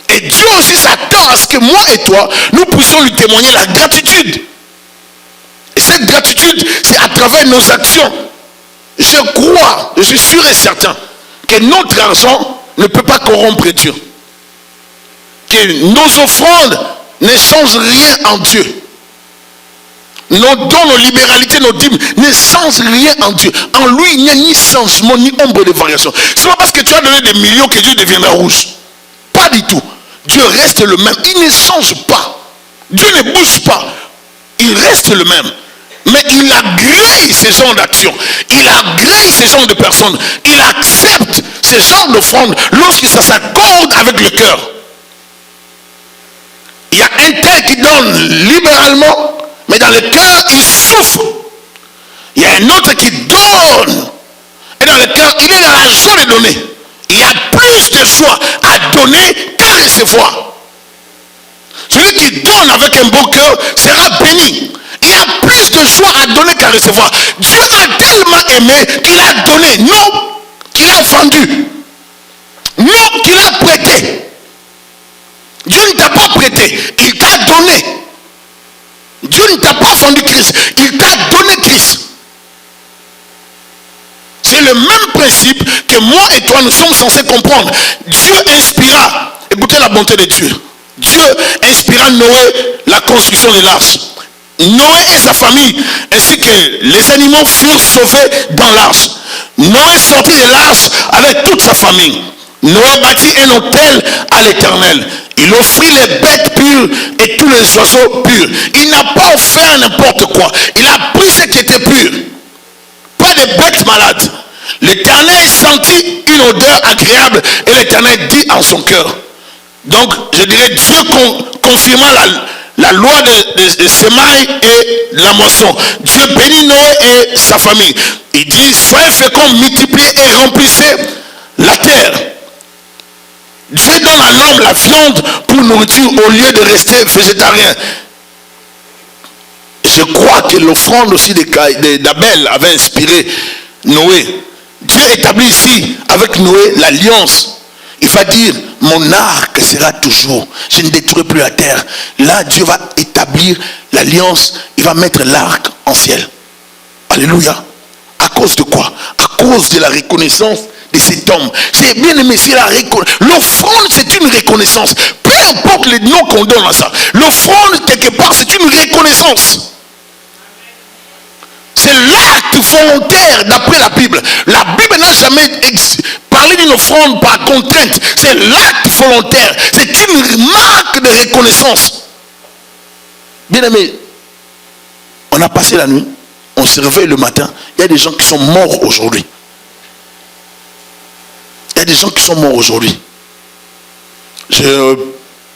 Et Dieu aussi s'attend à ce que moi et toi, nous puissions lui témoigner la gratitude. Et cette gratitude, c'est à travers nos actions. Je crois, je suis sûr et certain, que notre argent ne peut pas corrompre Dieu. Que nos offrandes ne changent rien en Dieu. Nos dons, nos libéralités, nos dîmes ne changent rien en Dieu. En lui, il n'y a ni changement, ni ombre de variation. Ce n'est pas parce que tu as donné des millions que Dieu deviendra rouge. Pas du tout. Dieu reste le même. Il ne change pas. Dieu ne bouge pas. Il reste le même. Mais il agrée ce genre d'action. Il agrée ce genre de personnes. Il accepte ce genre d'offrande lorsque ça s'accorde avec le cœur. Il y a un tel qui donne libéralement, mais dans le cœur, il souffre. Il y a un autre qui donne, et dans le cœur, il est dans la joie de donner. Il y a plus de joie à donner qu'à recevoir. Celui qui donne avec un bon cœur sera béni. il a plus de joie à donner qu'à recevoir. Dieu a tellement aimé qu'il a donné, non qu'il a vendu, non qu'il a prêté. Dieu ne t'a pas prêté, il t'a donné. Dieu ne t'a pas vendu Christ, il t'a donné Christ. C'est le même principe que moi et toi nous sommes censés comprendre. Dieu inspira, écoutez la bonté de Dieu. Dieu inspira Noé la construction de l'arche. Noé et sa famille ainsi que les animaux furent sauvés dans l'arche. Noé sortit de l'arche avec toute sa famille. Noé bâtit un autel à l'Éternel. Il offrit les bêtes pures et tous les oiseaux purs. Il n'a pas offert n'importe quoi. Il a pris ce qui était pur. Pas de bêtes malades. L'Éternel sentit une odeur agréable et l'Éternel dit en son cœur. Donc je dirais Dieu confirma la loi de semailles et de la moisson. Dieu bénit Noé et sa famille. Il dit soyez féconds, multipliez et remplissez la terre. Dieu donne à l'homme la viande pour nourriture au lieu de rester végétarien. Je crois que l'offrande aussi d'Abel avait inspiré Noé. Dieu établit ici avec Noé l'alliance. Il va dire mon arc sera toujours, je ne détruirai plus la terre. Là Dieu va établir l'alliance. Il va mettre l'arc en ciel. Alléluia. À cause de quoi? À cause de la reconnaissance de cet homme. C'est bien aimé, c'est la reconnaissance. L'offrande c'est une reconnaissance. Peu importe les noms qu'on donne à ça. L'offrande quelque part c'est une reconnaissance. C'est l'acte volontaire d'après la Bible. La Bible n'a jamais parlé d'une offrande par contrainte. C'est l'acte volontaire. C'est une marque de reconnaissance. Bien aimé, on a passé la nuit, on se réveille le matin. Il y a des gens qui sont morts aujourd'hui. Il y a des gens qui sont morts aujourd'hui. Je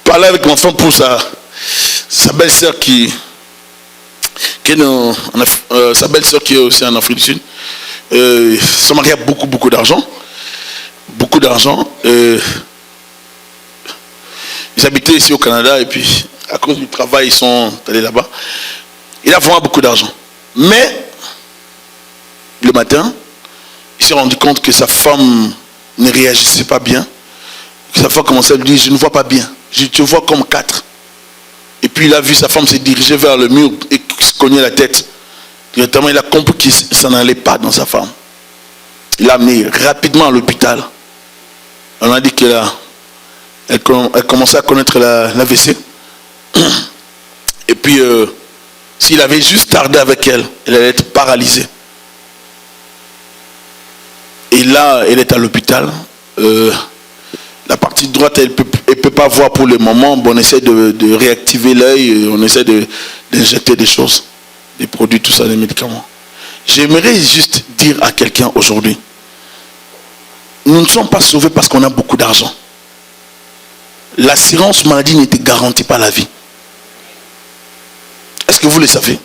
parlais avec mon frère pour sa belle-sœur sa belle-sœur qui est aussi en Afrique du Sud. Son mari a beaucoup d'argent. Beaucoup d'argent. Ils habitaient ici au Canada et puis à cause du travail ils sont allés là-bas. Il a vraiment beaucoup d'argent. Mais le matin, il s'est rendu compte que sa femme ne réagissait pas bien. Que sa femme commençait à lui dire je ne vois pas bien. Je te vois comme 4. Et puis il a vu sa femme se diriger vers le mur et se cogner la tête. Directement, il a compris que ça n'allait pas dans sa femme. Il l'a amené rapidement à l'hôpital. On a dit qu'elle commençait à connaître l'AVC. Et puis, s'il avait juste tardé avec elle, elle allait être paralysée. Et là, elle est à l'hôpital. La partie droite, elle ne peut pas voir pour le moment. Bon, on essaie de réactiver l'œil, on essaie d'injecter des choses, des produits, tout ça, des médicaments. J'aimerais juste dire à quelqu'un aujourd'hui, nous ne sommes pas sauvés parce qu'on a beaucoup d'argent. L'assurance maladie ne te garantit pas la vie. Est-ce que vous le savez?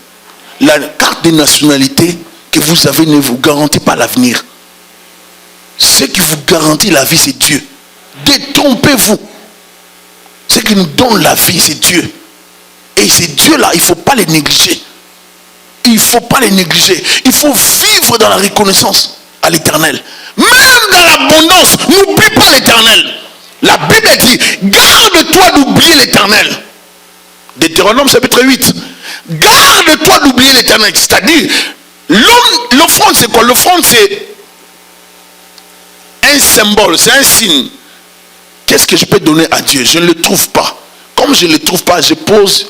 La carte de nationalité que vous avez ne vous garantit pas l'avenir. Ce qui vous garantit la vie, c'est Dieu. Détrompez-vous. Ce qui nous donne la vie, c'est Dieu. Et ces dieux-là, il ne faut pas les négliger. Il ne faut pas les négliger. Il faut vivre dans la reconnaissance à l'Éternel. Même dans l'abondance, n'oublie pas l'Éternel. La Bible dit, garde-toi d'oublier l'Éternel. Deutéronome chapitre 8. Garde-toi d'oublier l'Éternel. C'est-à-dire, l'offrande c'est quoi? L'offrande c'est un symbole, c'est un signe. Qu'est-ce que je peux donner à Dieu? Je ne le trouve pas. Comme je ne le trouve pas, je pose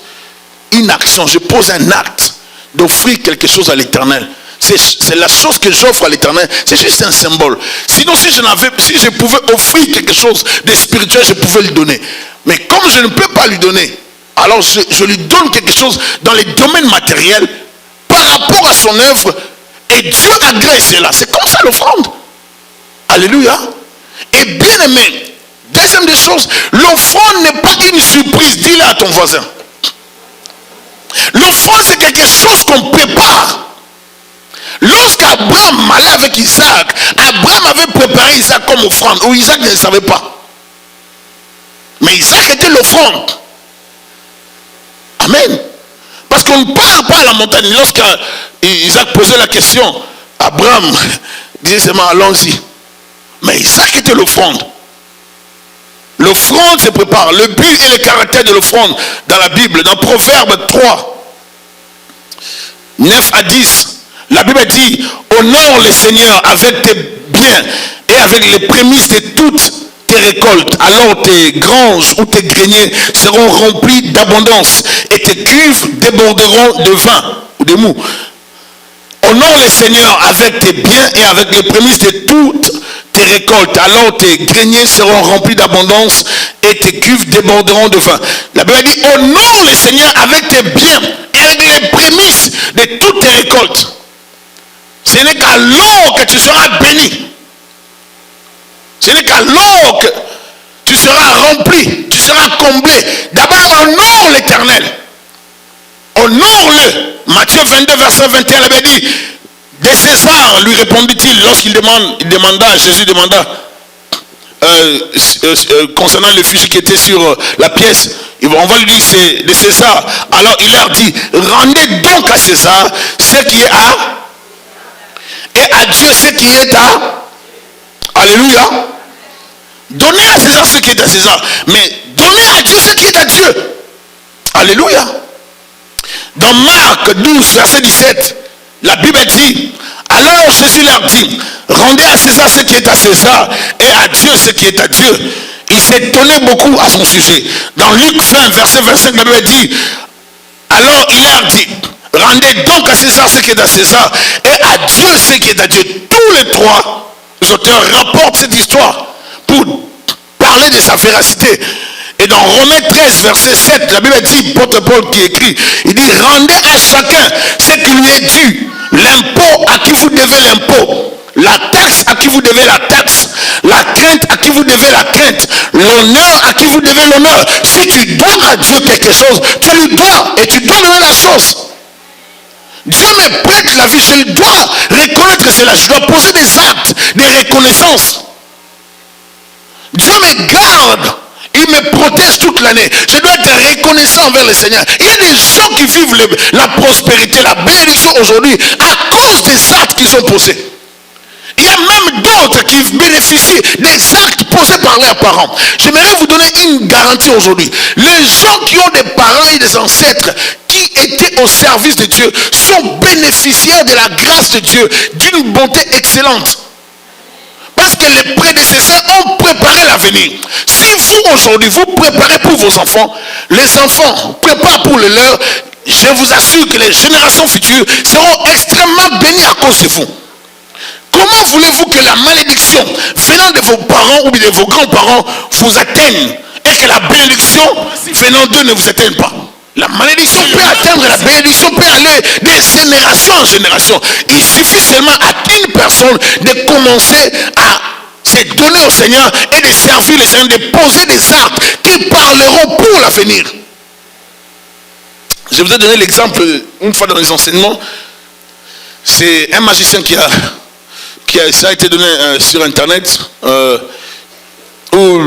une action, je pose un acte d'offrir quelque chose à l'Éternel. C'est la chose que j'offre à l'Éternel. C'est juste un symbole. Sinon, si je pouvais offrir quelque chose de spirituel, je pouvais lui donner. Mais comme je ne peux pas lui donner, alors je lui donne quelque chose dans les domaines matériels par rapport à son œuvre. Et Dieu agrée cela. C'est comme ça l'offrande. Alléluia. Et bien aimé, deuxième des choses, l'offrande n'est pas une surprise. Dis-le à ton voisin. L'offrande c'est quelque chose qu'on prépare. Lorsqu'Abraham allait avec Isaac, Abraham avait préparé Isaac comme offrande, ou Isaac ne le savait pas. Mais Isaac était l'offrande. Amen. Parce qu'on ne part pas à la montagne. Lorsqu'Isaac posait la question, Abraham disait seulement allons-y. Mais Isaac était l'offrande. L'offrande se prépare. Le but et le caractère de l'offrande dans la Bible, dans Proverbe 3, 9 à 10, la Bible dit, honore le Seigneur avec tes biens et avec les prémices de toutes tes récoltes. Alors tes granges ou tes greniers seront remplis d'abondance et tes cuves déborderont de vin ou de mou. Honore le Seigneur avec tes biens et avec les prémices de toutes tes récoltes. Alors tes greniers seront remplis d'abondance et tes cuves déborderont de vin. La Bible dit, honore le Seigneur avec tes biens et avec les prémices de toutes tes récoltes. Ce n'est qu'alors que tu seras béni. Ce n'est qu'alors que tu seras rempli, tu seras comblé. D'abord, honore l'Éternel. Honore-le. Matthieu 22, verset 21, il avait dit, de César, lui répondit-il, lorsqu'il demanda, Jésus demanda, concernant le fusil qui était sur la pièce, on va lui dire c'est de César. Alors il leur dit, rendez donc à César ce qui est à, et à Dieu ce qui est à. Alléluia. Donnez à César ce qui est à César, mais donnez à Dieu ce qui est à Dieu. Alléluia. Dans Marc 12, verset 17, la Bible dit, alors Jésus leur dit, rendez à César ce qui est à César et à Dieu ce qui est à Dieu. Il s'étonnait beaucoup à son sujet. Dans Luc 20, verset 25, la Bible dit, alors il leur dit, rendez donc à César ce qui est à César et à Dieu ce qui est à Dieu. Tous les trois auteurs rapportent cette histoire pour parler de sa véracité. Et dans Romains 13, verset 7, la Bible dit, Apôtre Paul qui écrit, il dit, rendez à chacun ce qui lui est dû. L'impôt à qui vous devez l'impôt. La taxe à qui vous devez la taxe. La crainte à qui vous devez la crainte. L'honneur à qui vous devez l'honneur. Si tu dois à Dieu quelque chose, tu lui dois et tu dois donner la chose. Dieu me prête la vie, je dois reconnaître cela. Je dois poser des actes de reconnaissance. Dieu me garde. Il me protège toute l'année. Je dois être reconnaissant envers le Seigneur. Il y a des gens qui vivent la prospérité, la bénédiction aujourd'hui à cause des actes qu'ils ont posés. Il y a même d'autres qui bénéficient des actes posés par leurs parents. J'aimerais vous donner une garantie aujourd'hui. Les gens qui ont des parents et des ancêtres qui étaient au service de Dieu sont bénéficiaires de la grâce de Dieu, d'une bonté excellente. Parce que les prédécesseurs ont préparé l'avenir. Si vous aujourd'hui, vous préparez pour vos enfants, les enfants préparent pour les leurs, je vous assure que les générations futures seront extrêmement bénies à cause de vous. Comment voulez-vous que la malédiction venant de vos parents ou de vos grands-parents vous atteigne et que la bénédiction venant d'eux ne vous atteigne pas? La malédiction peut atteindre, la bénédiction peut aller de génération en génération. Il suffit seulement à une personne de commencer à se donner au Seigneur et de servir le Seigneur, de poser des actes qui parleront pour l'avenir. Je vous ai donné l'exemple une fois dans les enseignements. C'est un magicien ça a été donné sur internet où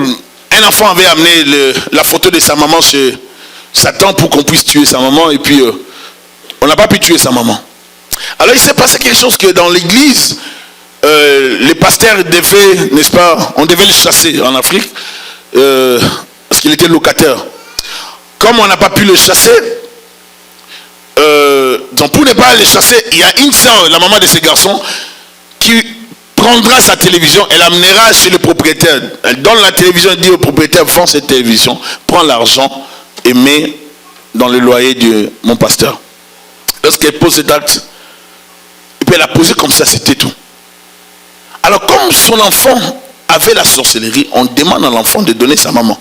un enfant avait amené la photo de sa maman chez Satan pour qu'on puisse tuer sa maman, et puis on n'a pas pu tuer sa maman. Alors il s'est passé quelque chose que dans l'église, les pasteurs devaient, n'est-ce pas, on devait le chasser en Afrique parce qu'il était locataire. Comme on n'a pas pu le chasser, donc pour ne pas le chasser, il y a une soeur, la maman de ces garçons, qui prendra sa télévision, elle amènera chez le propriétaire. Elle donne la télévision et dit au propriétaire, vends cette télévision, prends l'argent et met dans le loyer de mon pasteur. Lorsqu'elle pose cet acte, et puis elle a posé comme ça, c'était tout. Alors comme son enfant avait la sorcellerie, on demande à l'enfant de donner sa maman.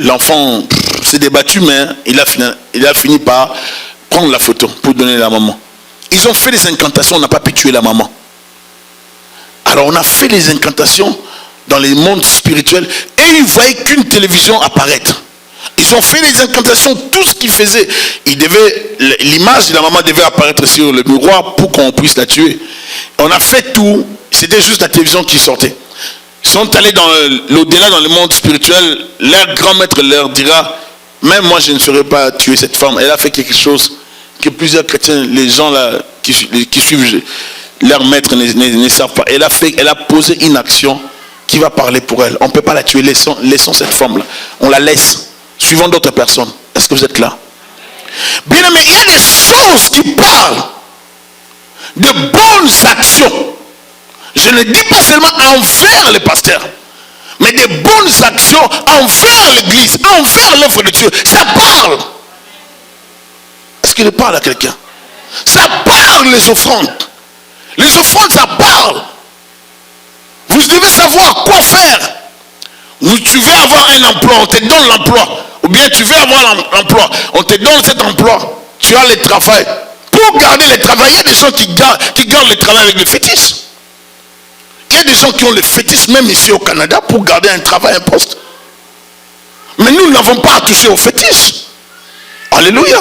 L'enfant s'est débattu, mais il a fini par prendre la photo pour donner la maman. Ils ont fait des incantations, on n'a pas pu tuer la maman. Alors on a fait des incantations dans les mondes spirituels et ils voyaient qu'une télévision apparaître. Ils ont fait des incantations, tout ce qu'ils faisaient. L'image de la maman devait apparaître sur le miroir pour qu'on puisse la tuer. On a fait tout, c'était juste la télévision qui sortait. Ils sont allés dans l'au-delà, dans le monde spirituel. Leur grand maître leur dira, même moi je ne serais pas tué cette femme. Elle a fait quelque chose que plusieurs chrétiens, les gens là qui suivent leur maître ne savent pas. Elle a posé une action qui va parler pour elle. On ne peut pas la tuer, laissons cette femme là. On la laisse, suivant d'autres personnes. Est-ce que vous êtes là? Bien aimé, il y a des choses qui parlent de bonnes actions. Je ne dis pas seulement envers les pasteurs, mais des bonnes actions envers l'église, envers l'œuvre de Dieu. Ça parle. Est-ce qu'il parle à quelqu'un? Ça parle, les offrandes. Les offrandes, ça parle. Vous devez savoir quoi faire. Tu veux avoir un emploi, on te donne l'emploi. Ou bien tu veux avoir l'emploi, on te donne cet emploi. Tu as le travail. Pour garder le travail, il y a des gens qui gardent le travail avec le fétiche. Il y a des gens qui ont le fétiche, même ici au Canada, pour garder un travail, un poste. Mais nous n'avons pas à toucher au fétiche. Alléluia.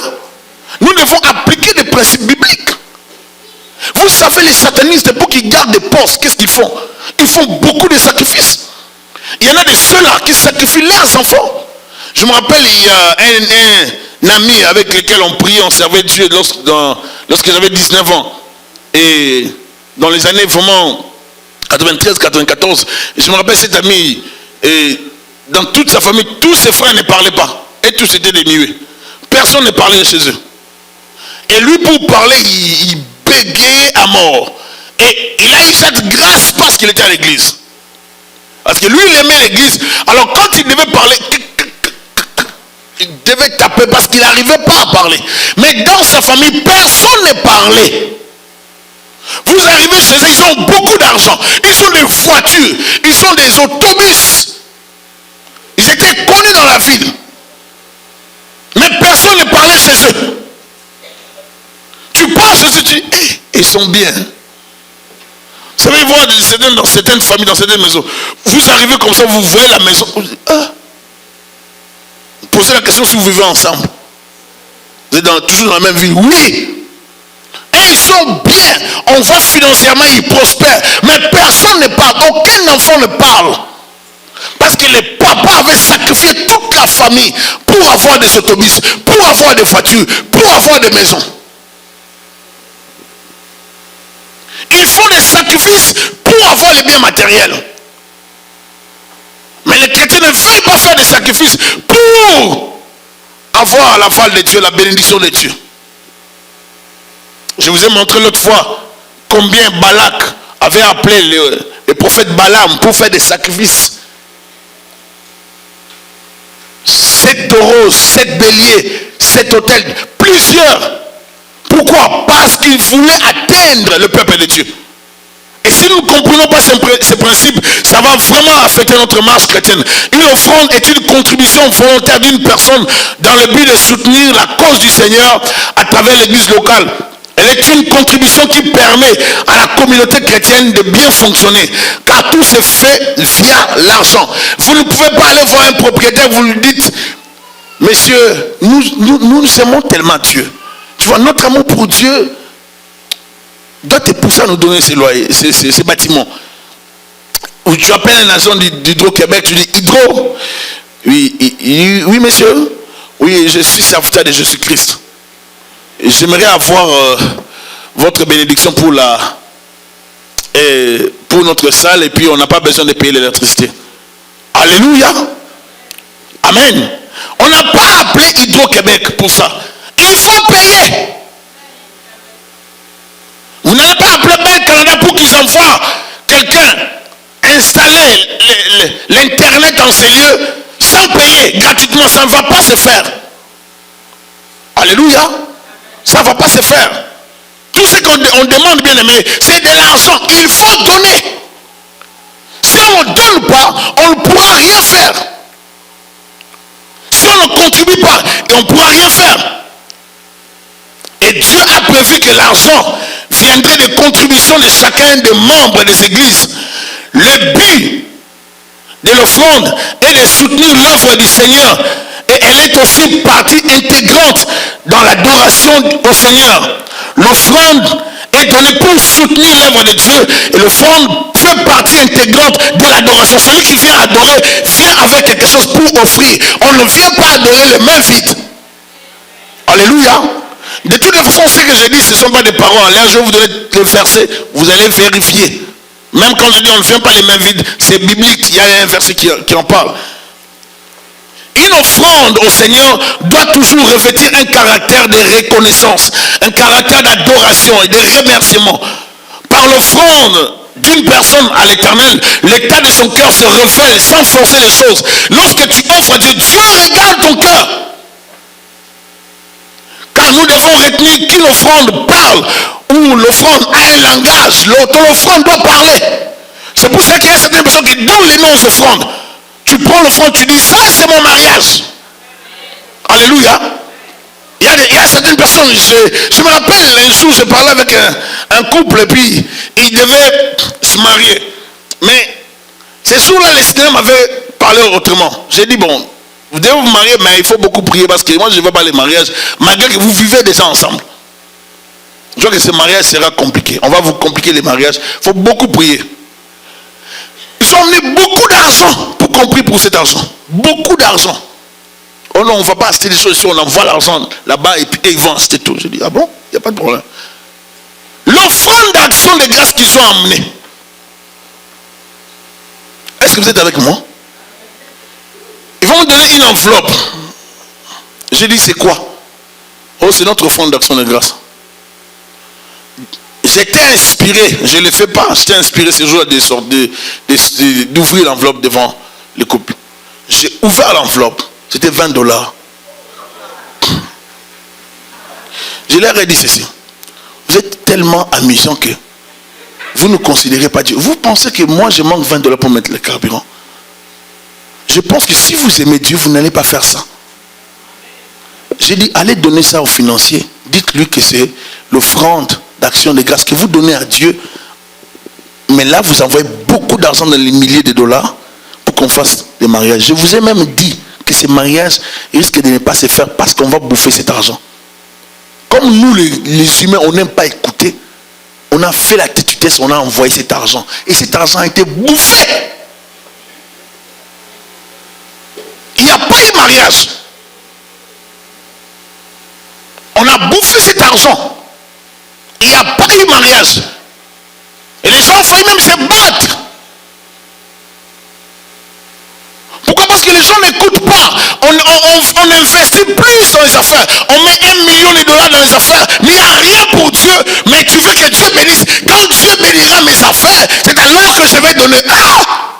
Nous devons appliquer des principes bibliques. Vous savez, les satanistes, pour qu'ils gardent des postes, qu'est-ce qu'ils font? Ils font beaucoup de sacrifices. Il y en a de ceux-là qui sacrifient leurs enfants. Je me rappelle, il y a un ami avec lequel on priait, on servait Dieu lorsque j'avais 19 ans. Et dans les années vraiment 93, 94, je me rappelle cet ami, et dans toute sa famille, tous ses frères ne parlaient pas. Et tous étaient des muets. Personne ne parlait chez eux. Et lui, pour parler, il bégayait à mort. Et il a eu cette grâce parce qu'il était à l'église. Parce que lui, il aimait l'église. Alors quand il devait parler, il devait taper parce qu'il n'arrivait pas à parler. Mais dans sa famille, personne ne parlait. Vous arrivez chez eux, ils ont beaucoup d'argent. Ils ont des voitures. Ils ont des autobus. Ils étaient connus dans la ville. Mais personne ne parlait chez eux. Tu passes chez eux, tu dis, hey, ils sont bien. Vous savez, voir dans certaines familles, dans certaines maisons, vous arrivez comme ça, vous voyez la maison. Vous dites, ah. Posez la question si vous vivez ensemble. Vous êtes toujours dans la même ville. Oui. Et ils sont bien. On voit financièrement, ils prospèrent. Mais personne ne parle. Aucun enfant ne parle. Parce que les papas avaient sacrifié toute la famille pour avoir des autobus, pour avoir des voitures, pour avoir des maisons. Ils font des sacrifices pour avoir les biens matériels. Mais les chrétiens ne veulent pas faire des sacrifices pour avoir l'aval de Dieu, la bénédiction de Dieu. Je vous ai montré l'autre fois combien Balak avait appelé le prophète Balaam pour faire des sacrifices. 7 taureaux, 7 béliers, 7 autels, plusieurs. Pourquoi? Parce qu'il voulait atteindre le peuple de Dieu. Et si nous ne comprenons pas ces principes, ça va vraiment affecter notre marche chrétienne. Une offrande est une contribution volontaire d'une personne dans le but de soutenir la cause du Seigneur à travers l'église locale. Elle est une contribution qui permet à la communauté chrétienne de bien fonctionner. Car tout se fait via l'argent. Vous ne pouvez pas aller voir un propriétaire, vous lui dites, monsieur, nous aimons tellement Dieu. Tu vois, notre amour pour Dieu doit te pousser à nous donner ces loyers, ces bâtiments. Ou tu appelles un agent d'Hydro-Québec, tu dis, Hydro, oui monsieur, oui, je suis serviteur de Jésus-Christ. J'aimerais avoir votre bénédiction pour notre salle, et puis on n'a pas besoin de payer l'électricité. Alléluia. Amen. On n'a pas appelé Hydro-Québec pour ça. Il faut payer. Vous n'avez pas appelé Bell Canada pour qu'ils envoient quelqu'un installer l'internet dans ces lieux sans payer gratuitement. Ça ne va pas se faire. Alléluia. Ça ne va pas se faire. Tout ce qu'on demande, bien aimé, c'est de l'argent. Il faut donner. Si on ne donne pas, on ne pourra rien faire. Si on ne contribue pas, on ne pourra rien faire. Et Dieu a prévu que l'argent viendrait des contributions de chacun des membres des églises. Le but de l'offrande est de soutenir l'œuvre du Seigneur. Et elle est aussi partie intégrante dans l'adoration au Seigneur. L'offrande est donné pour soutenir l'œuvre de Dieu. Et l'offrande fait partie intégrante de l'adoration. Celui qui vient adorer vient avec quelque chose pour offrir. On ne vient pas adorer les mains vides. Alléluia. De toutes les façons, ce que je dis, ce ne sont pas des paroles en l'air. Je vais vous donner les versets, vous allez vérifier. Même quand je dis on ne vient pas les mains vides, c'est biblique. Il y a un verset qui en parle. Une offrande au Seigneur doit toujours revêtir un caractère de reconnaissance, un caractère d'adoration et de remerciement. Par l'offrande d'une personne à l'Éternel, l'état de son cœur se révèle sans forcer les choses. Lorsque tu offres à Dieu, Dieu regarde ton cœur. Car nous devons retenir qu'une offrande parle, ou l'offrande a un langage. Ton offrande doit parler. C'est pour ça qu'il y a certaines personnes qui donnent les noms aux offrandes. Tu prends l'offrande, tu dis, ça c'est mon mariage. Alléluia. Il y a certaines personnes, je me rappelle un jour, je parlais avec un couple, et puis ils devaient se marier. Mais ce jour-là, le Seigneur m'avait parlé autrement. J'ai dit, bon, vous devez vous marier, mais il faut beaucoup prier, parce que moi je ne veux pas les mariages, malgré que vous vivez déjà ensemble. Je vois que ce mariage sera compliqué. On va vous compliquer les mariages. Il faut beaucoup prier. Ils ont amené beaucoup d'argent pour qu'on prie pour cet argent. Beaucoup d'argent. Oh non, on ne va pas acheter des choses ici, on envoie l'argent là-bas et puis ils vont acheter tout. Je dis, ah bon, il n'y a pas de problème. L'offrande d'action de grâce qu'ils ont amenée. Est-ce que vous êtes avec moi? Ils vont me donner une enveloppe. J'ai dit, c'est quoi? Oh, c'est notre offrande d'action de grâce. J'étais inspiré, je ne le fais pas, j'étais inspiré ce jour d'ouvrir l'enveloppe devant le couple. J'ai ouvert l'enveloppe, c'était $20. Je leur ai dit ceci, vous êtes tellement amusant que vous ne considérez pas Dieu. Vous pensez que moi je manque $20 pour mettre le carburant? Je pense que si vous aimez Dieu, vous n'allez pas faire ça. J'ai dit, allez donner ça au financier, dites-lui que c'est l'offrande d'action de grâce que vous donnez à Dieu, mais là vous envoyez beaucoup d'argent dans les milliers de dollars pour qu'on fasse des mariages. Je vous ai même dit que ces mariages risquent de ne pas se faire parce qu'on va bouffer cet argent. Comme nous les humains, on n'aime pas écouter, on a fait la têtutesse, on a envoyé cet argent et cet argent a été bouffé. Il n'y a pas eu mariage, on a bouffé cet argent. Il n'y a pas eu mariage. Et les gens ont failli même se battre. Pourquoi? Parce que les gens n'écoutent pas. On investit plus dans les affaires. On met $1 million dans les affaires. Mais il n'y a rien pour Dieu. Mais tu veux que Dieu bénisse. Quand Dieu bénira mes affaires, c'est alors que je vais donner. Ah!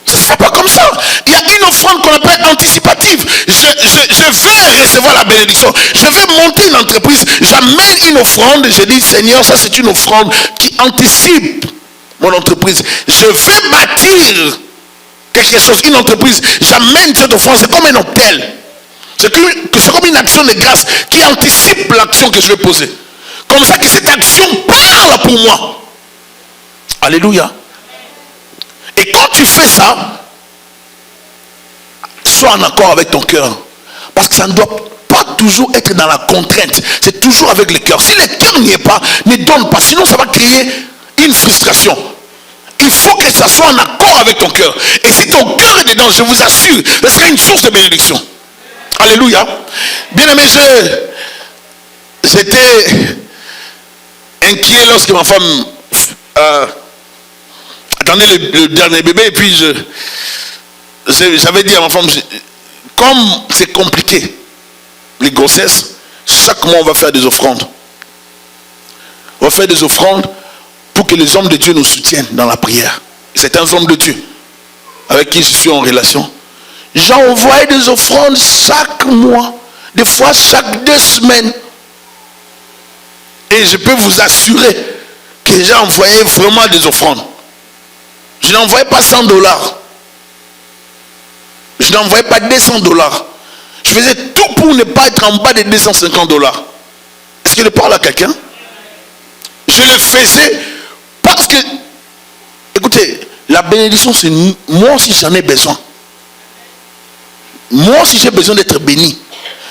Ça ne se fait pas comme ça. Il y a une offrande qu'on appelle anticipative. Je vais recevoir la bénédiction. Je vais monter une entreprise. J'amène une offrande. Je dis, Seigneur, ça c'est une offrande qui anticipe mon entreprise. Je vais bâtir quelque chose, une entreprise. J'amène cette offrande. C'est comme un hôtel. C'est comme une action de grâce qui anticipe l'action que je vais poser. Comme ça que cette action parle pour moi. Alléluia. Et quand tu fais ça, sois en accord avec ton cœur. Parce que ça ne doit pas toujours être dans la contrainte. C'est toujours avec le cœur. Si le cœur n'y est pas, ne donne pas. Sinon, ça va créer une frustration. Il faut que ça soit en accord avec ton cœur. Et si ton cœur est dedans, je vous assure, ce sera une source de bénédiction. Alléluia. Bien aimé, j'étais inquiet lorsque ma femme attendait le dernier bébé. Et puis j'avais dit à ma femme, comme c'est compliqué les grossesses, chaque mois on va faire des offrandes. On va faire des offrandes pour que les hommes de Dieu nous soutiennent dans la prière. C'est un homme de Dieu avec qui je suis en relation. J'envoie des offrandes chaque mois, des fois chaque 2 semaines. Et je peux vous assurer que j'ai envoyé vraiment des offrandes. Je n'envoyais pas $100. Je n'envoyais pas $200. Je faisais tout pour ne pas être en bas de $250. Est-ce que je parle à quelqu'un? Je le faisais parce que, écoutez, la bénédiction, c'est moi aussi j'en ai besoin. Moi aussi j'ai besoin d'être béni.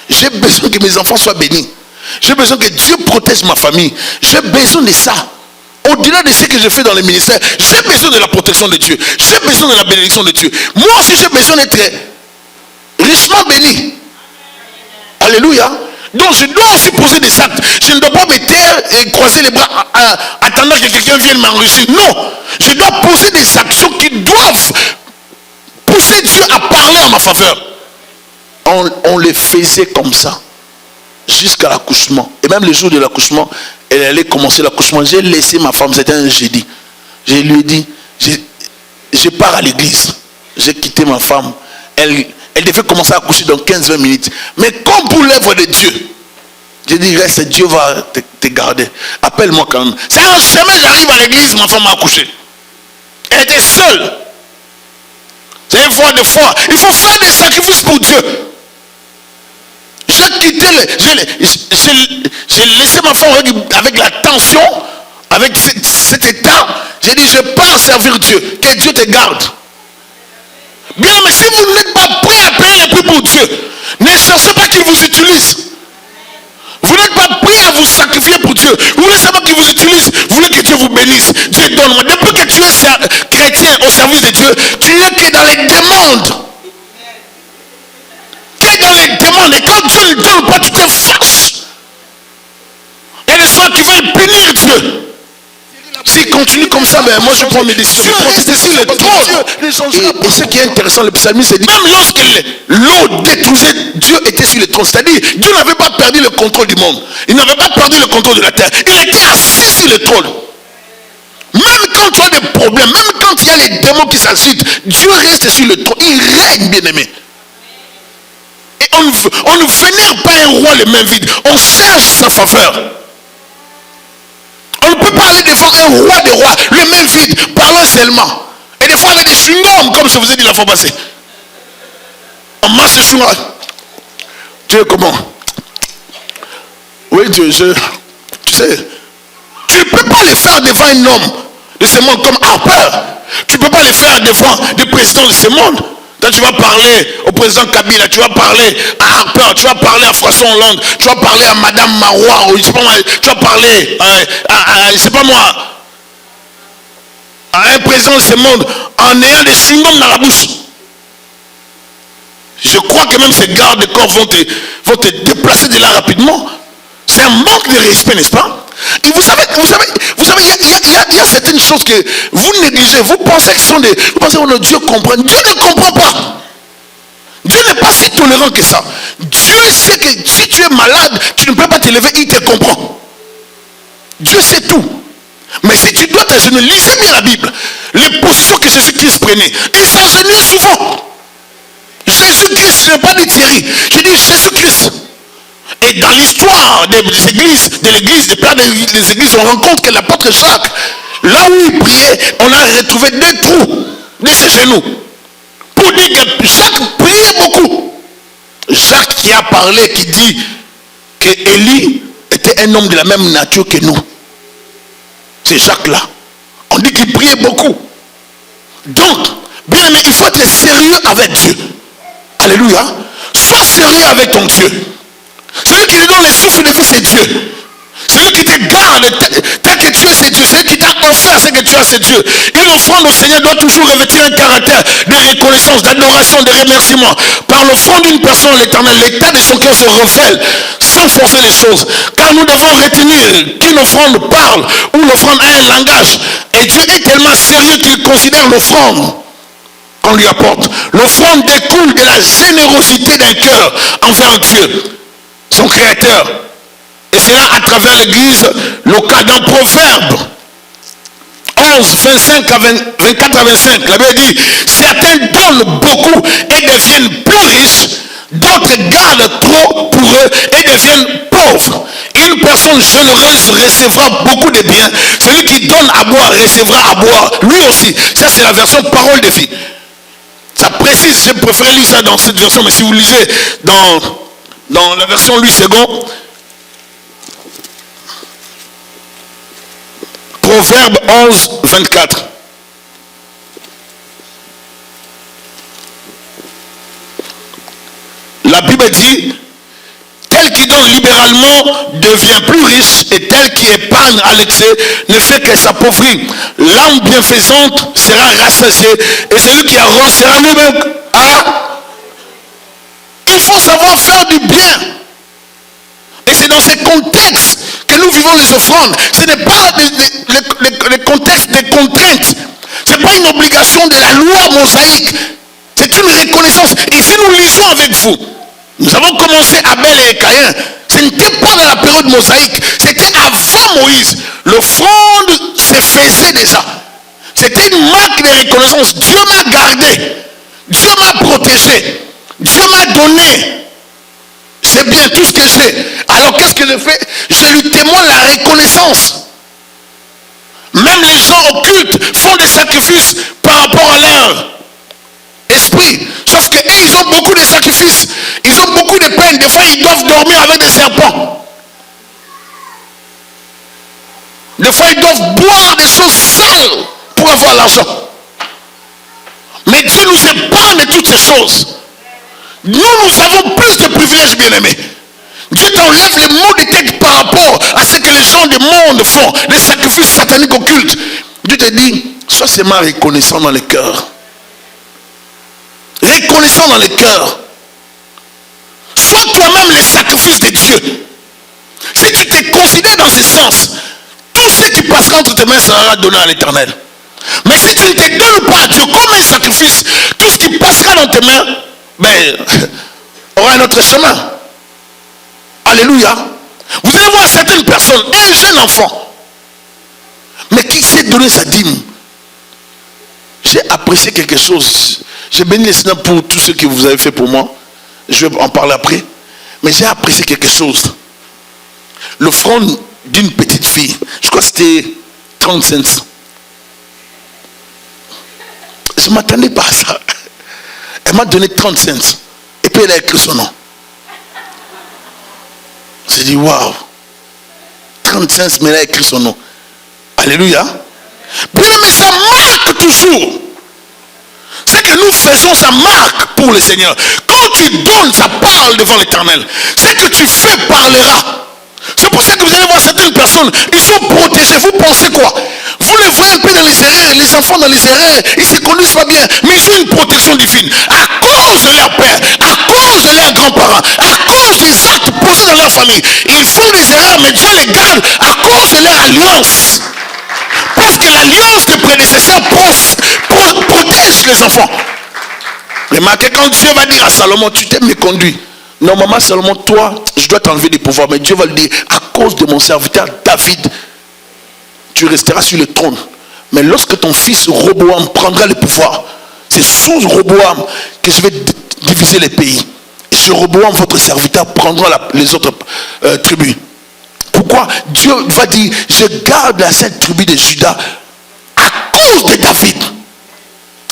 J'ai besoin que mes enfants soient bénis. J'ai besoin que Dieu protège ma famille. J'ai besoin de ça. Au-delà de ce que je fais dans les ministères, j'ai besoin de la protection de Dieu. J'ai besoin de la bénédiction de Dieu. Moi aussi, j'ai besoin d'être richement béni. Alléluia. Donc, je dois aussi poser des actes. Je ne dois pas me taire et croiser les bras attendant que quelqu'un vienne m'enrichir. Non. Je dois poser des actions qui doivent pousser Dieu à parler en ma faveur. On le faisait comme ça. Jusqu'à l'accouchement. Et même le jour de l'accouchement, elle allait commencer l'accouchement. J'ai laissé ma femme, c'était un jeudi. Je lui ai dit, je pars à l'église. J'ai quitté ma femme. Elle devait commencer à accoucher dans 15-20 minutes. Mais comme pour l'œuvre de Dieu, j'ai dit, reste, Dieu va te garder. Appelle-moi quand même. Ça, jamais j'arrive à l'église, ma femme a accouché. Elle était seule. C'est une fois de foi. Il faut faire des sacrifices pour Dieu. J'ai quitté, j'ai laissé ma femme avec la tension, avec cet état. J'ai dit, je pars servir Dieu. Que Dieu te garde. Bien, mais si vous n'êtes pas prêt à payer les prix pour Dieu, ne cherchez pas qu'il vous utilise. Vous n'êtes pas prêt à vous sacrifier pour Dieu. Vous voulez savoir qu'il vous utilise. Vous voulez que Dieu vous bénisse. Dieu donne. Depuis que tu es chrétien au service de Dieu, tu n'es que dans les demandes. Que dans les demandes. Et quand Dieu ne donne pas, tu te fâches. Il y a des gens qui veulent punir Dieu. S'il continue comme ça, ben moi je prends mes décisions. Dieu reste sur le trône. Et ce qui est intéressant, le psalmiste dit, même lorsque l'eau détruisait, Dieu était sur le trône. C'est-à-dire, Dieu n'avait pas perdu le contrôle du monde. Il n'avait pas perdu le contrôle de la terre. Il était assis sur le trône. Même quand tu as des problèmes, même quand il y a les démons qui s'agitent, Dieu reste sur le trône. Il règne, bien-aimé. Et on ne vénère pas un roi les mains vides. On cherche sa faveur. On ne peut pas aller devant un roi des rois, les mains vides, parlant seulement. Et des fois avec des chewing-gums, comme je vous ai dit la fois passée. On marche les chewing-gums. Tu es comment? Oui, tu sais, tu ne peux pas les faire devant un homme de ce monde comme Harper. Tu ne peux pas les faire devant des présidents de ce monde. Quand tu vas parler au président Kabila, tu vas parler à Harper, tu vas parler à François Hollande, tu vas parler à Madame Marois, tu vas parler à je sais pas moi, à un président de ce monde en ayant des chewing-gums dans la bouche. Je crois que même ces gardes de corps vont te déplacer de là rapidement. C'est un manque de respect, n'est-ce pas? Et vous savez, il y a certaines choses que vous négligez. Vous pensez que ce sont des... Vous pensez que Dieu comprend. Dieu ne comprend pas. Dieu n'est pas si tolérant que ça. Dieu sait que si tu es malade, tu ne peux pas te lever, il te comprend. Dieu sait tout. Mais si tu dois t'agenouiller, lisez bien la Bible. Les positions que Jésus-Christ prenait, il s'agenouillait souvent. Jésus-Christ, je n'ai pas dit Thierry, je dis Jésus-Christ. Et dans l'histoire des églises, de l'église, des plans des églises, on rencontre que l'apôtre Jacques, là où il priait, on a retrouvé des trous de ses genoux. Pour dire que Jacques priait beaucoup. Jacques qui a parlé, qui dit que Élie était un homme de la même nature que nous. C'est Jacques-là. On dit qu'il priait beaucoup. Donc, bien aimé, il faut être sérieux avec Dieu. Alléluia. Sois sérieux avec ton Dieu. Celui qui te donne les souffles de vie, c'est Dieu. Celui qui te garde tel que tu es, c'est Dieu. Celui qui t'a offert ce que tu as, c'est Dieu. Une offrande au Seigneur doit toujours revêtir un caractère de reconnaissance, d'adoration, de remerciement. Par l'offrande d'une personne, l'Éternel, l'état de son cœur se révèle sans forcer les choses. Car nous devons retenir qu'une offrande parle ou l'offrande a un langage. Et Dieu est tellement sérieux qu'il considère l'offrande qu'on lui apporte. L'offrande découle de la générosité d'un cœur envers Dieu, son créateur. Et c'est là à travers l'église locale. Dans Proverbe 11, 25 à 24 à 25, la Bible dit, certains donnent beaucoup et deviennent plus riches, d'autres gardent trop pour eux et deviennent pauvres. Une personne généreuse recevra beaucoup de biens. Celui qui donne à boire recevra à boire lui aussi. Ça, c'est la version parole de vie. Ça précise, je préfère lire ça dans cette version, mais si vous lisez dans la version Louis II, Proverbe 11, 24. La Bible dit, tel qui donne libéralement devient plus riche et tel qui épargne à l'excès ne fait que s'appauvrir. L'âme bienfaisante sera rassasiée et celui qui arrose sera lui-même. Ah, il faut savoir faire du bien. Et c'est dans ces contextes que nous vivons les offrandes. Ce n'est pas les contextes des contraintes. Ce n'est pas une obligation de la loi mosaïque. C'est une reconnaissance. Et si nous lisons avec vous, nous avons commencé Abel et Caïn. Ce n'était pas dans la période mosaïque. C'était avant Moïse. L'offrande se faisait déjà. C'était une marque de reconnaissance. Dieu m'a gardé. Dieu m'a protégé. Dieu m'a donné. C'est bien tout ce que j'ai. Alors qu'est-ce que je fais? Je lui témoigne la reconnaissance. Même les gens occultes font des sacrifices par rapport à leur esprit. Sauf que ils ont beaucoup de sacrifices. Ils ont beaucoup de peines. Des fois, ils doivent dormir avec des serpents. Des fois, ils doivent boire des choses sales pour avoir l'argent. Mais Dieu nous épargne de toutes ces choses. Nous avons plus de privilèges, bien-aimés. Dieu t'enlève les maux de tête par rapport à ce que les gens du monde font, les sacrifices sataniques occultes. Dieu te dit, sois seulement reconnaissant dans le cœur. Reconnaissant dans le cœur. Sois toi-même les sacrifices de Dieu. Si tu te considères dans ce sens, tout ce qui passera entre tes mains sera donné à l'Éternel. Mais si tu ne te donnes pas à Dieu comme un sacrifice, tout ce qui passera dans tes mains, aura un autre chemin. Alléluia. Vous allez voir certaines personnes, un jeune enfant, mais qui sait donner sa dîme. J'ai apprécié quelque chose. J'ai béni le Seigneur pour tout ce que vous avez fait pour moi. Je vais en parler après. Mais j'ai apprécié quelque chose. L'offrande d'une petite fille. Je crois que c'était 30 cents. Je ne m'attendais pas à ça. Elle m'a donné 30 cents. Et puis elle a écrit son nom. J'ai dit, waouh. 30 cents, mais elle a écrit son nom. Alléluia. Bien, mais ça marque toujours. Ce que nous faisons, ça marque pour le Seigneur. Quand tu donnes, ça parle devant l'Éternel. Ce que tu fais parlera. C'est pour ça que vous allez voir certaines personnes, ils sont protégés. Vous pensez quoi? Vous les voyez un peu dans les erreurs, les enfants dans les erreurs, ils se conduisent pas bien, mais ils ont une protection divine. À cause de leur père, à cause de leurs grands-parents, à cause des actes posés dans leur famille. Ils font des erreurs, mais Dieu les garde à cause de leur alliance. Parce que l'alliance des prédécesseurs protège les enfants. Remarquez, quand Dieu va dire à Salomon, tu t'es méconduit. Normalement, Salomon, toi, je dois t'enlever des pouvoirs. Mais Dieu va le dire, à cause de mon serviteur David, tu resteras sur le trône. Mais lorsque ton fils Roboam prendra le pouvoir, c'est sous Roboam que je vais diviser les pays. Et sur Roboam, votre serviteur prendra les autres tribus. Pourquoi? Dieu va dire, je garde la cette tribu de Juda à cause de David.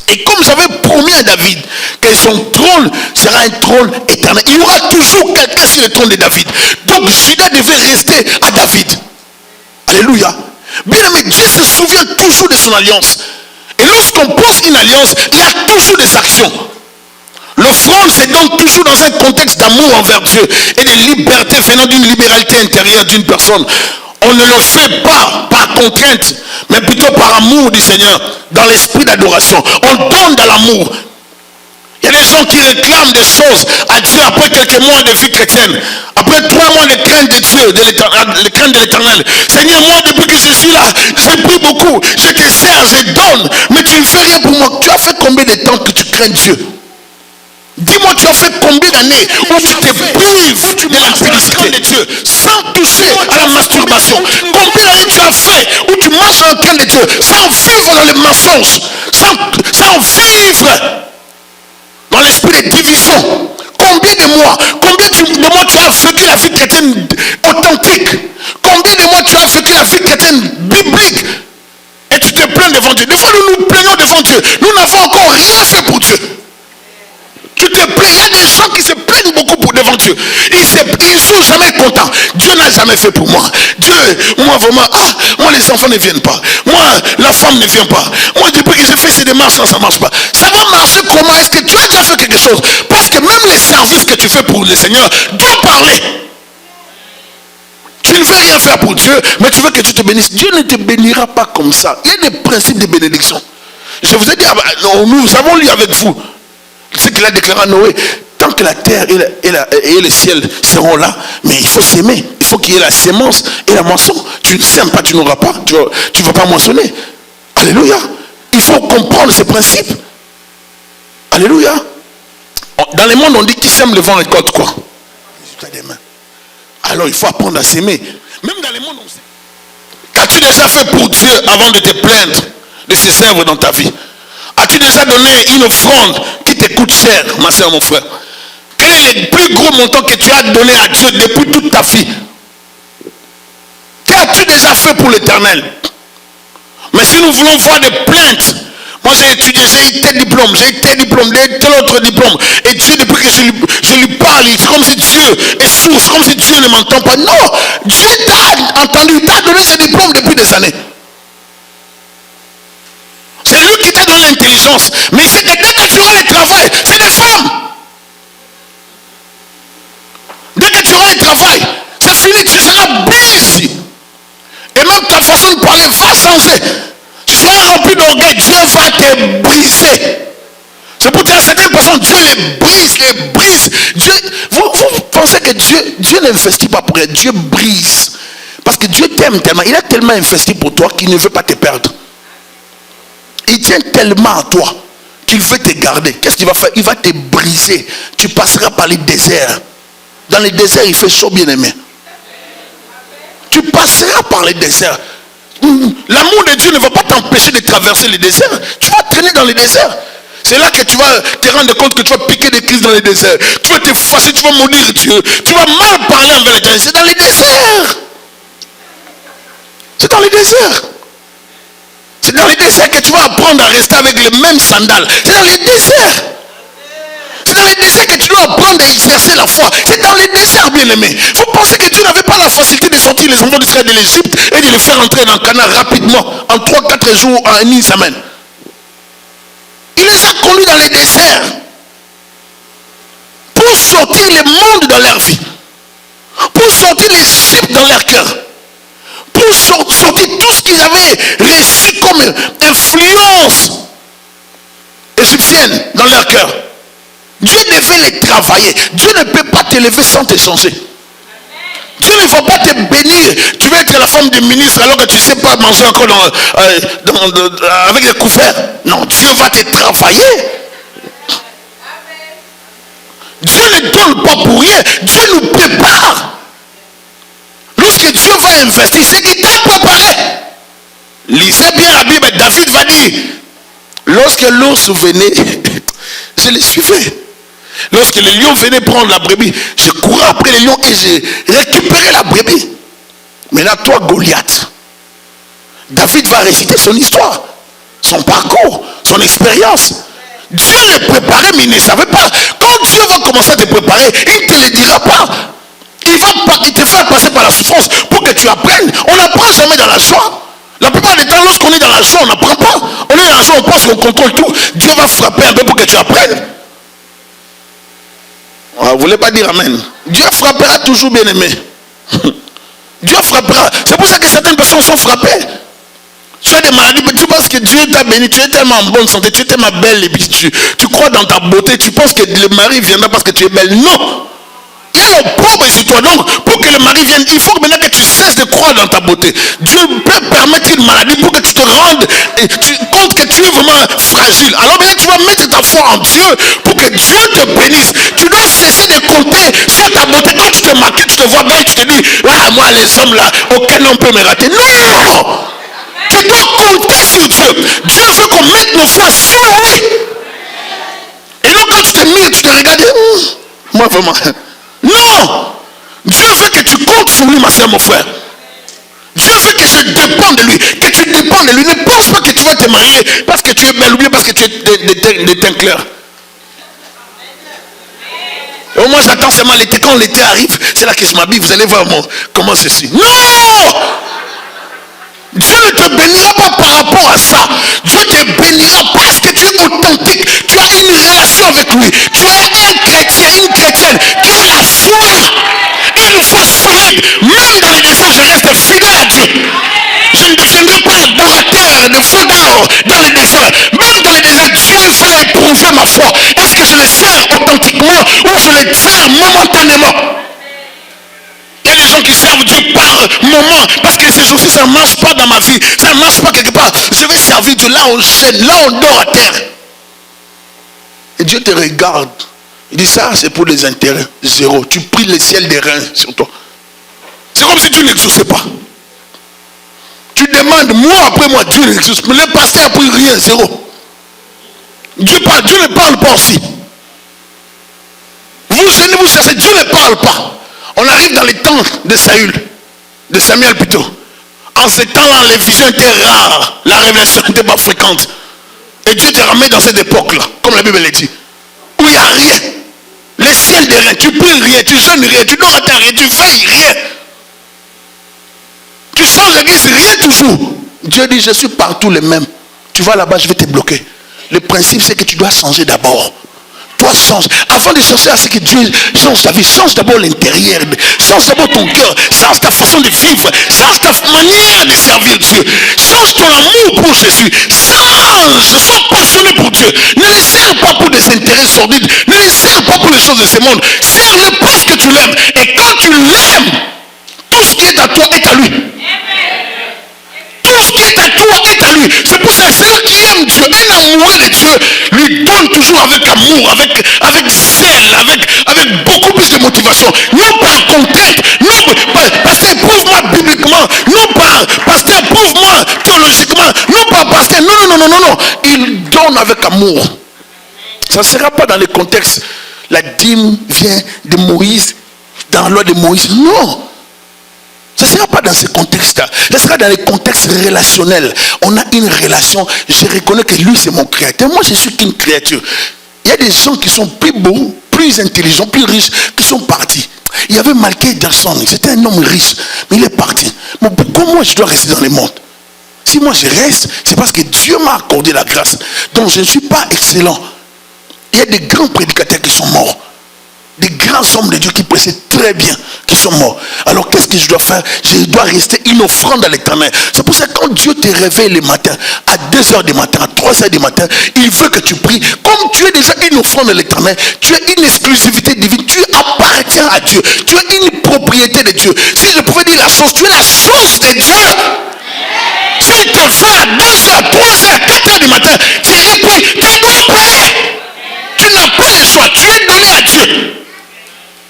Et comme j'avais promis à David que son trône sera un trône éternel, il y aura toujours quelqu'un sur le trône de David. Donc Juda devait rester à David. Alléluia. Bien aimé, Dieu se souvient toujours de son alliance. Et lorsqu'on pose une alliance, il y a toujours des actions. L'offrande se donne toujours dans un contexte d'amour envers Dieu et de liberté venant d'une libéralité intérieure d'une personne. On ne le fait pas par contrainte, mais plutôt par amour du Seigneur, dans l'esprit d'adoration. On donne dans l'amour. Il y a des gens qui réclament des choses à Dieu après quelques mois de vie chrétienne. Après 3 mois de crainte de Dieu, de crainte de l'Éternel. Seigneur, moi depuis que je suis là, j'ai pris beaucoup. Je te sers, je donne. Mais tu ne fais rien pour moi. Tu as fait combien de temps que tu crains Dieu? Dis-moi, tu as fait combien d'années où tu te prives de l'impudicité de Dieu sans toucher à la masturbation? Combien d'années tu as fait où tu marches dans le crainte de Dieu sans vivre dans les mensonges, sans vivre dans l'esprit de division? Combien de mois tu as vécu la vie chrétienne authentique? Combien de mois tu as vécu la vie chrétienne biblique? Et tu te plains devant Dieu. Des fois nous nous plaignons devant Dieu. Nous n'avons encore rien fait pour Dieu. Tu te plains, il y a des gens qui se plaignent beaucoup devant Dieu. Ils ne sont jamais contents. Dieu n'a jamais fait pour moi. Dieu, moi vraiment, moi les enfants ne viennent pas. Moi, la femme ne vient pas. Moi, depuis que j'ai fait ces démarches, ça ne marche pas. Ça va marcher comment? Est-ce que tu as déjà fait quelque chose? Parce que même les services que tu fais pour le Seigneur doivent parler. Tu ne veux rien faire pour Dieu, mais tu veux que Dieu te bénisse. Dieu ne te bénira pas comme ça. Il y a des principes de bénédiction. Je vous ai dit, nous avons lu avec vous ce qu'il a déclaré à Noé. Tant que la terre et le ciel seront là, mais il faut s'aimer. Il faut qu'il y ait la sémence et la moisson. Tu ne sèmes pas, tu n'auras pas. Tu ne vas pas moissonner. Alléluia. Il faut comprendre ces principes. Alléluia. Dans le monde, on dit qui sème le vent récolte quoi? Alors il faut apprendre à s'aimer. Même dans le monde, on sait. Qu'as-tu déjà fait pour Dieu avant de te plaindre de ses œuvres dans ta vie? As-tu déjà donné une offrande qui te coûte cher, ma soeur, mon frère? Quel est le plus gros montant que tu as donné à Dieu depuis toute ta vie? Qu'as-tu déjà fait pour l'Éternel? Mais si nous voulons voir des plaintes, moi j'ai étudié, j'ai eu tel diplôme, j'ai eu tel diplôme, tel autre diplôme. Et Dieu, depuis que je lui parle, c'est comme si Dieu est sourd, c'est comme si Dieu ne m'entend pas. Non, Dieu t'a entendu, t'a donné ce diplôme depuis des années. C'est lui qui t'a donné l'intelligence. Mais c'est que dès que tu auras le travail, c'est des femmes. Dès que tu auras le travail, c'est fini, tu seras busy. Et même ta façon de parler va changer. Tu seras rempli d'orgueil, Dieu va te briser. C'est pour dire à certaines personnes, Dieu les brise. Dieu, vous pensez que Dieu n'investit pas pour elle, Dieu brise. Parce que Dieu t'aime tellement, il a tellement investi pour toi qu'il ne veut pas te perdre. Il tient tellement à toi qu'il veut te garder. Qu'est-ce qu'il va faire? Il va te briser. Tu passeras par les déserts. Dans les déserts, il fait chaud, bien aimé. Tu passeras par les déserts. L'amour de Dieu ne va pas t'empêcher de traverser les déserts. Tu vas traîner dans les déserts. C'est là que tu vas te rendre compte que tu vas piquer des crises dans les déserts. Tu vas te fâcher, tu vas maudire Dieu. Tu vas mal parler envers les gens. C'est dans les déserts. C'est dans les déserts. C'est dans les déserts que tu vas apprendre à rester avec les mêmes sandales. C'est dans les déserts. C'est dans les déserts que tu dois apprendre à exercer la foi. C'est dans les déserts, bien aimés. Vous pensez que Dieu n'avait pas la facilité de sortir les enfants d'Israël de l'Égypte et de les faire entrer dans Canaan rapidement, en 3-4 jours, en une semaine. Il les a conduits dans les déserts pour sortir le monde dans leur vie, pour sortir l'Égypte dans leur cœur, pour sortir tout ce qu'ils avaient reçu comme influence égyptienne dans leur cœur. Dieu devait les travailler. Dieu ne peut pas te lever sans te changer. Dieu ne va pas te bénir. Tu veux être la femme du ministre alors que tu ne sais pas manger encore avec des couverts. Non, Dieu va te travailler. Dieu ne donne pas pour rien. Dieu nous prépare. Lorsque Dieu va investir, c'est qu'il t'a préparé. Lisez bien la Bible. David va dire, lorsque l'ours venait, je les suivais. Lorsque les lions venaient prendre la brebis, je courais après les lions et j'ai récupéré la brebis. Maintenant, toi, Goliath, David va réciter son histoire, son parcours, son expérience. Dieu les préparait, mais il ne savait pas. Quand Dieu va commencer à te préparer, il ne te le dira pas. Il te fait passer par la souffrance pour que tu apprennes. On n'apprend jamais dans la joie. La plupart du temps, lorsqu'on est dans la joie, on n'apprend pas. On est dans la joie, on pense qu'on contrôle tout. Dieu va frapper un peu pour que tu apprennes. Vous ne voulez pas dire amen? Dieu frappera toujours, bien aimé. Dieu frappera. C'est pour ça que certaines personnes sont frappées. Tu as des maladies, mais tu penses que Dieu t'a béni, tu es tellement en bonne santé, tu es tellement belle, et puis tu crois dans ta beauté, tu penses que le mari viendra parce que tu es belle. Non! Il y a l'opprobre sur toi. Donc, pour que le mari vienne, il faut maintenant que tu cesses de croire dans ta beauté. Dieu peut permettre une maladie pour que tu te rendes compte que tu es vraiment fragile. Alors maintenant, tu vas mettre ta foi en Dieu pour que Dieu te bénisse. Tu dois cesser de compter sur ta beauté. Quand tu te maquilles, tu te vois belle, tu te dis, ah, moi, les hommes là, aucun homme peut me rater. Non! Tu dois compter sur Dieu. Dieu veut qu'on mette nos foi sur lui. Et donc, quand tu te mires, tu te regardes, moi, vraiment. Non! Dieu veut que tu comptes sur lui, ma soeur, mon frère. Dieu veut que je dépende de lui, que tu dépends de lui. Ne pense pas que tu vas te marier parce que tu es belle ou bien parce que tu es de teint clair. Et moi, j'attends seulement l'été. Quand l'été arrive, c'est là que je m'habille. Vous allez voir comment je suis. Non! Dieu ne te bénira pas par rapport à ça. Dieu te bénira parce que tu es authentique. Tu as une relation avec lui. Tu es un chrétien, une chrétienne qui a la foi. Une foi solide. Même dans les déserts, dans le désert. Même dans le désert, Dieu va éprouver ma foi. Est-ce que je le sers authentiquement ou je le sers momentanément? Il y a des gens qui servent Dieu par moment, parce que ces jours-ci, ça ne marche pas dans ma vie, ça ne marche pas quelque part. Je vais servir Dieu, là on chaîne, là on dort à terre. Et Dieu te regarde. Il dit ça, c'est pour les intérêts. Zéro. Tu pries le ciel des reins sur toi. C'est comme si tu n'exauçais pas. Tu demandes, moi après moi, Dieu n'exauce. Mais le pasteur a pris rien, zéro. Dieu ne parle pas aussi. Vous gênez, vous cherchez, Dieu ne parle pas. On arrive dans les temps de Samuel plutôt. En ces temps-là, les visions étaient rares. La révélation n'était pas fréquente. Et Dieu te ramène dans cette époque-là, comme la Bible le dit, où il n'y a rien. Le ciel de rien, tu pries rien, tu jeûnes rien, tu dors à terre rien, tu veilles rien. Tu sors l'église, rien toujours. Dieu dit, je suis partout le même. Tu vas là-bas, je vais te bloquer. Le principe, c'est que tu dois changer d'abord. Toi, change. Avant de chercher à ce que Dieu change ta vie, change d'abord l'intérieur. Change d'abord ton cœur. Change ta façon de vivre. Change ta manière de servir Dieu. Change ton amour pour Jésus. Change. Sois passionné pour Dieu. Ne le sers pas pour des intérêts sordides. Ne le sers pas pour les choses de ce monde. Sers-le parce que tu l'aimes. Et quand tu l'aimes, tout ce qui est à toi est à lui. Tout ce qui est à toi est à lui. C'est pour ça que celui qui aime Dieu, un amoureux de Dieu, lui donne toujours avec amour, avec zèle, avec beaucoup plus de motivation. Non par contrainte, non pasteur, prouve-moi bibliquement, non par pasteur, prouve-moi théologiquement, non par pasteur, non. Il donne avec amour. Ça ne sera pas dans le contexte, la dîme vient de Moïse, dans la loi de Moïse. Non. Ça ne sera pas dans ce contexte-là. Ça sera dans le contexte relationnel. On a une relation. Je reconnais que lui, c'est mon créateur. Moi, je suis qu'une créature. Il y a des gens qui sont plus beaux, plus intelligents, plus riches, qui sont partis. Il y avait Michael Jackson. C'était un homme riche, mais il est parti. Mais pourquoi moi, je dois rester dans le monde? Si moi, je reste, c'est parce que Dieu m'a accordé la grâce. Donc, je ne suis pas excellent. Il y a des grands prédicateurs qui sont morts. Des grands hommes de Dieu qui prêchaient très bien, qui sont morts. Alors qu'est-ce que je dois faire? Je dois rester une offrande à l'Éternel. C'est pour ça que quand Dieu te réveille le matin, à 2h du matin, à 3h du matin, il veut que tu pries. Comme tu es déjà une offrande à l'Éternel, tu as une exclusivité divine, tu appartiens à Dieu. Tu as une propriété de Dieu. Si je pouvais dire la chose, tu es la chose de Dieu. Si il te fait à 2h, 3h, 4h du matin, et puis tu dois prier. Tu n'as pas le choix, tu es donné à Dieu.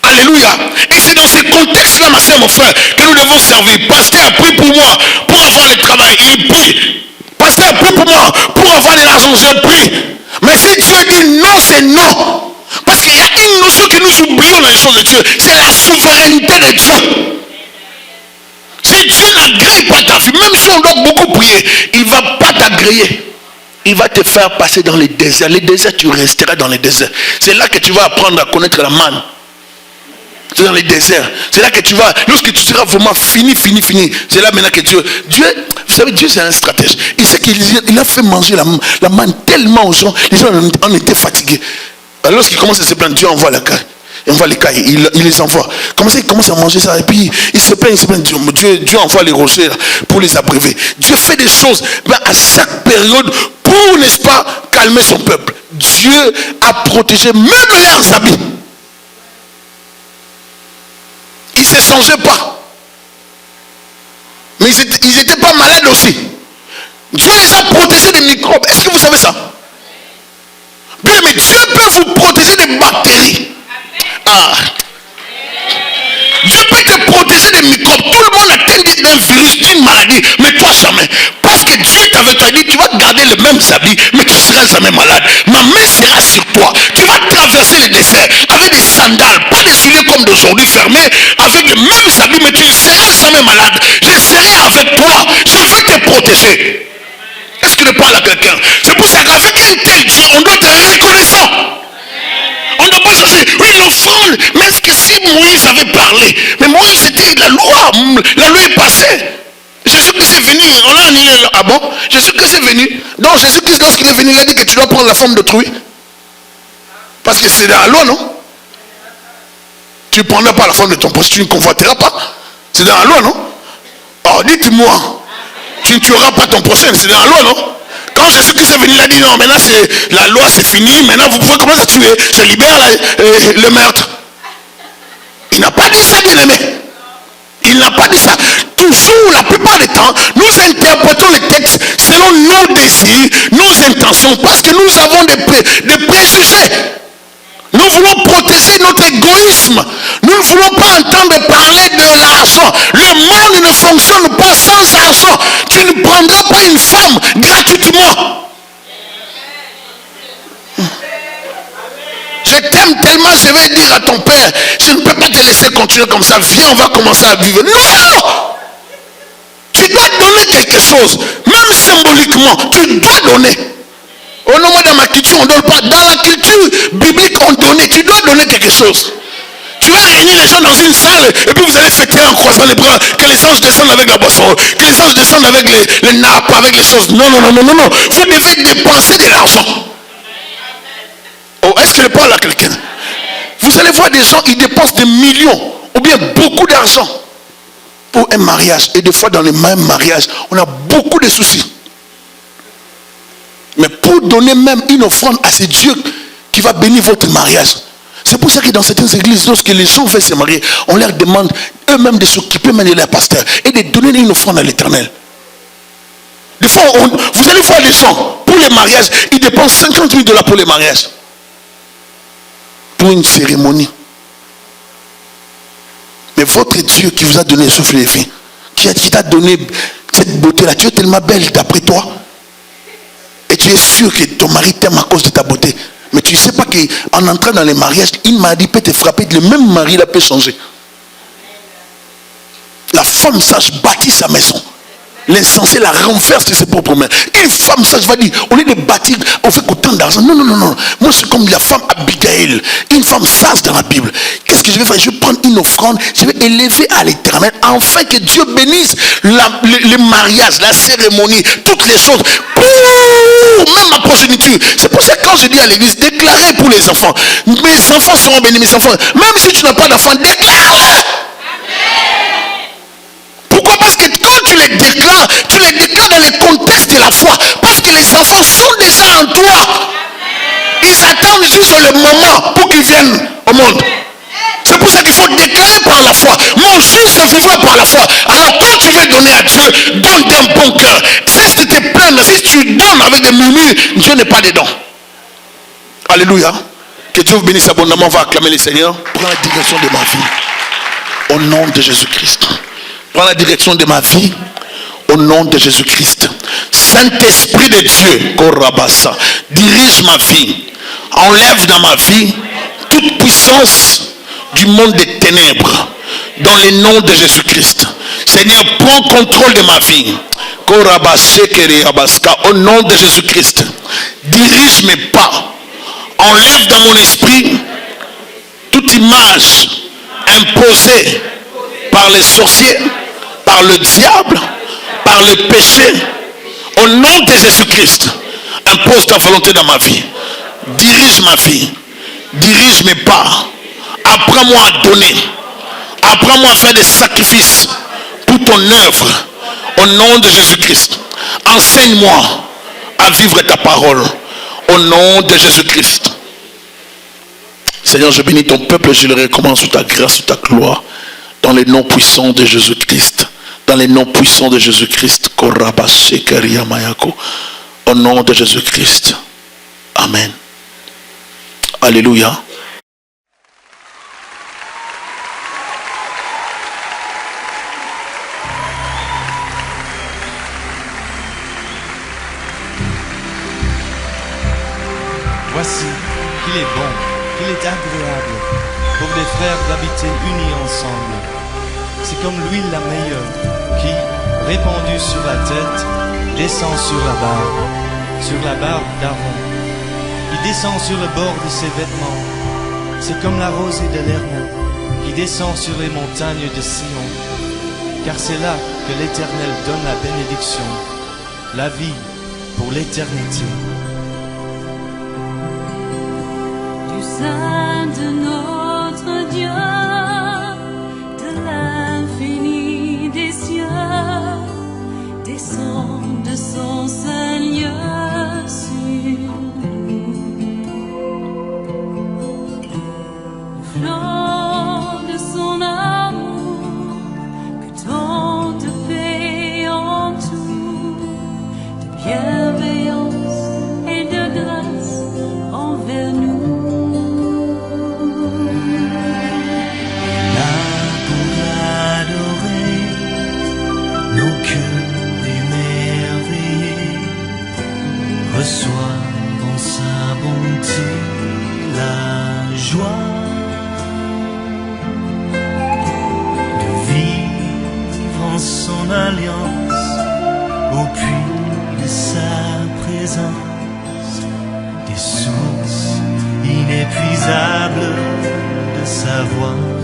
Alléluia. Et c'est dans ce contexte-là, ma soeur, mon frère, que nous devons servir. Pasteur, prie pour moi, pour avoir le travail. Il prie. Pasteur, prie pour moi, pour avoir de l'argent. Je prie. Mais si Dieu dit non, c'est non. Parce qu'il y a une notion que nous oublions dans les choses de Dieu. C'est la souveraineté de Dieu. Si Dieu n'agrée pas ta vie, même si on doit beaucoup prier, il ne va pas t'agréer. Il va te faire passer dans les déserts. Les déserts, tu resteras dans les déserts. C'est là que tu vas apprendre à connaître la manne. C'est dans les déserts. C'est là que tu vas, lorsque tu seras vraiment fini. C'est là maintenant que Dieu, vous savez, Dieu c'est un stratège. Il sait qu'il a fait manger la manne tellement aux gens. Les gens en étaient fatigués. Alors lorsqu'il commence à se plaindre, Dieu envoie la caille. Il envoie les cailles, il les envoie. Comme ça, il commence à manger ça. Et puis, il se plaint. Dieu envoie les rochers là, pour les abreuver. Dieu fait des choses à chaque période pour, n'est-ce pas, calmer son peuple. Dieu a protégé même leurs habits. Ils ne se songeaient pas. Mais ils n'étaient pas malades aussi. Dieu les a protégés des microbes. Est-ce que vous savez ça? Bien, mais Dieu peut vous protéger des bactéries. Ah. Dieu peut te protéger des microbes. Tout le monde atteint d'un virus, d'une maladie, mais toi jamais. Parce que Dieu t'avait dit, tu vas garder les mêmes habits, mais tu ne seras jamais malade. Ma main sera sur toi. Tu vas traverser les déserts avec des sandales, pas des souliers comme d'aujourd'hui fermés, avec les mêmes habits, mais tu ne seras jamais malade. Je serai avec toi. Je vais te protéger. Est-ce que je parle à quelqu'un? C'est pour ça qu'avec un tel Dieu, on doit être reconnaissant. On ne doit pas chercher, oui, l'offrande. Mais est-ce que si Moïse avait parlé, mais Moïse c'était la loi est passée. Jésus-Christ est venu, on a annulé. Ah bon? Jésus-Christ est venu. Donc Jésus-Christ, lorsqu'il est venu, il a dit que tu dois prendre la forme d'autrui. Parce que c'est dans la loi, non? Tu ne prendras pas la forme de ton prochain, tu ne convoiteras pas. C'est dans la loi, non? Alors dites-moi, tu ne tueras pas ton prochain, c'est dans la loi, non? Quand Jésus-Christ est venu, il a dit non, maintenant la loi c'est fini, maintenant vous pouvez commencer à tuer. Je libère le meurtre. Il n'a pas dit ça, bien-aimé. Il n'a pas dit ça. Toujours, la plupart du temps, nous interprétons les textes selon nos désirs, nos intentions, parce que nous avons des préjugés. Nous voulons protéger notre égoïsme. Nous ne voulons pas entendre parler de l'argent. Le monde ne fonctionne pas sans argent. Tu ne prendras pas une femme gratuitement. Je t'aime tellement, je vais dire à ton père, je ne peux pas te laisser continuer comme ça. Viens, on va commencer à vivre. Non! Tu dois donner quelque chose. Même symboliquement, tu dois donner. Au nom de ma culture, on ne donne pas. Dans la culture biblique, on donne. Tu dois donner quelque chose. Tu vas réunir les gens dans une salle et puis vous allez fêter en croisant les bras. Que les anges descendent avec la boisson. Que les anges descendent avec les nappes, avec les choses. Non, non, non, non, non, non. Vous devez dépenser de l'argent. Oh, est-ce que je parle à quelqu'un? Vous allez voir des gens, ils dépensent des millions ou bien beaucoup d'argent pour un mariage. Et des fois, dans les mêmes mariages, on a beaucoup de soucis. Mais pour donner même une offrande à ce Dieu qui va bénir votre mariage. C'est pour ça que dans certaines églises, lorsque les gens veulent se marier, on leur demande eux-mêmes de s'occuper même de leur pasteur et de donner une offrande à l'Éternel. Des fois, vous allez voir les gens, pour les mariages, ils dépensent 50 000 $ pour les mariages. Pour une cérémonie. Mais votre Dieu qui vous a donné le souffle de vie, qui t'a donné cette beauté-là, tu es tellement belle d'après toi. Et tu es sûr que ton mari t'aime à cause de ta beauté. Mais tu ne sais pas qu'en entrant dans les mariages, une maladie peut te frapper. Le même mari là peut changer. La femme sage bâtit sa maison. L'insensé la renverse de ses propres mains. Une femme sage va dire, au lieu de bâtir, on fait autant d'argent. Non, non, non, non. Moi, je suis comme la femme Abigail. Une femme sage dans la Bible. Qu'est-ce que je vais faire? Je vais prendre une offrande. Je vais élever à l'Éternel. Afin que Dieu bénisse le mariage, la cérémonie, toutes les choses. Même ma progéniture. C'est pour ça que quand je dis à l'église, déclarez pour les enfants. Mes enfants seront bénis, mes enfants. Même si tu n'as pas d'enfants, déclare-le. Pourquoi? Parce que quand tu les déclares dans le contexte de la foi. Parce que les enfants sont déjà en toi. Ils attendent juste le moment pour qu'ils viennent au monde. C'est pour ça qu'il faut déclarer par la foi. Mon juste vivra par la foi. Alors quand tu veux donner à Dieu, donne d'un bon cœur. Cesse de te plaindre. Si tu donnes avec des murmures, Dieu n'est pas dedans. Alléluia. Que Dieu vous bénisse abondamment. On va acclamer le Seigneur. Prends la direction de ma vie. Au nom de Jésus-Christ. Prends la direction de ma vie. Au nom de Jésus-Christ. Saint-Esprit de Dieu, Korabassa, dirige ma vie. Enlève dans ma vie toute puissance du monde des ténèbres. Dans le nom de Jésus-Christ. Seigneur, prends contrôle de ma vie. Au nom de Jésus-Christ. Dirige mes pas. Enlève dans mon esprit toute image imposée par les sorciers, par le diable, par le péché. Au nom de Jésus-Christ, impose ta volonté dans ma vie. Dirige ma vie. Dirige mes pas. Apprends-moi à donner. Apprends-moi à faire des sacrifices pour ton œuvre. Au nom de Jésus-Christ. Enseigne-moi à vivre ta parole. Au nom de Jésus-Christ. Seigneur, je bénis ton peuple. Je le recommande sous ta grâce, sous ta gloire. Dans les noms puissants de Jésus-Christ. Dans les noms puissants de Jésus-Christ. Au nom de Jésus-Christ. Amen. Alléluia. Voici qu'il est bon, qu'il est agréable pour les frères d'habiter unis ensemble. C'est comme l'huile la meilleure qui, répandue sur la tête, descend sur la barbe d'Aaron. Il descend sur le bord de ses vêtements. C'est comme la rosée de l'Hermon qui descend sur les montagnes de Sion. Car c'est là que l'Éternel donne la bénédiction, la vie pour l'éternité. Du sein de notre Dieu, de l'infini des cieux, descend de son Seigneur. joie de vivre en son alliance au puits de sa présence, des sources inépuisables de sa voix.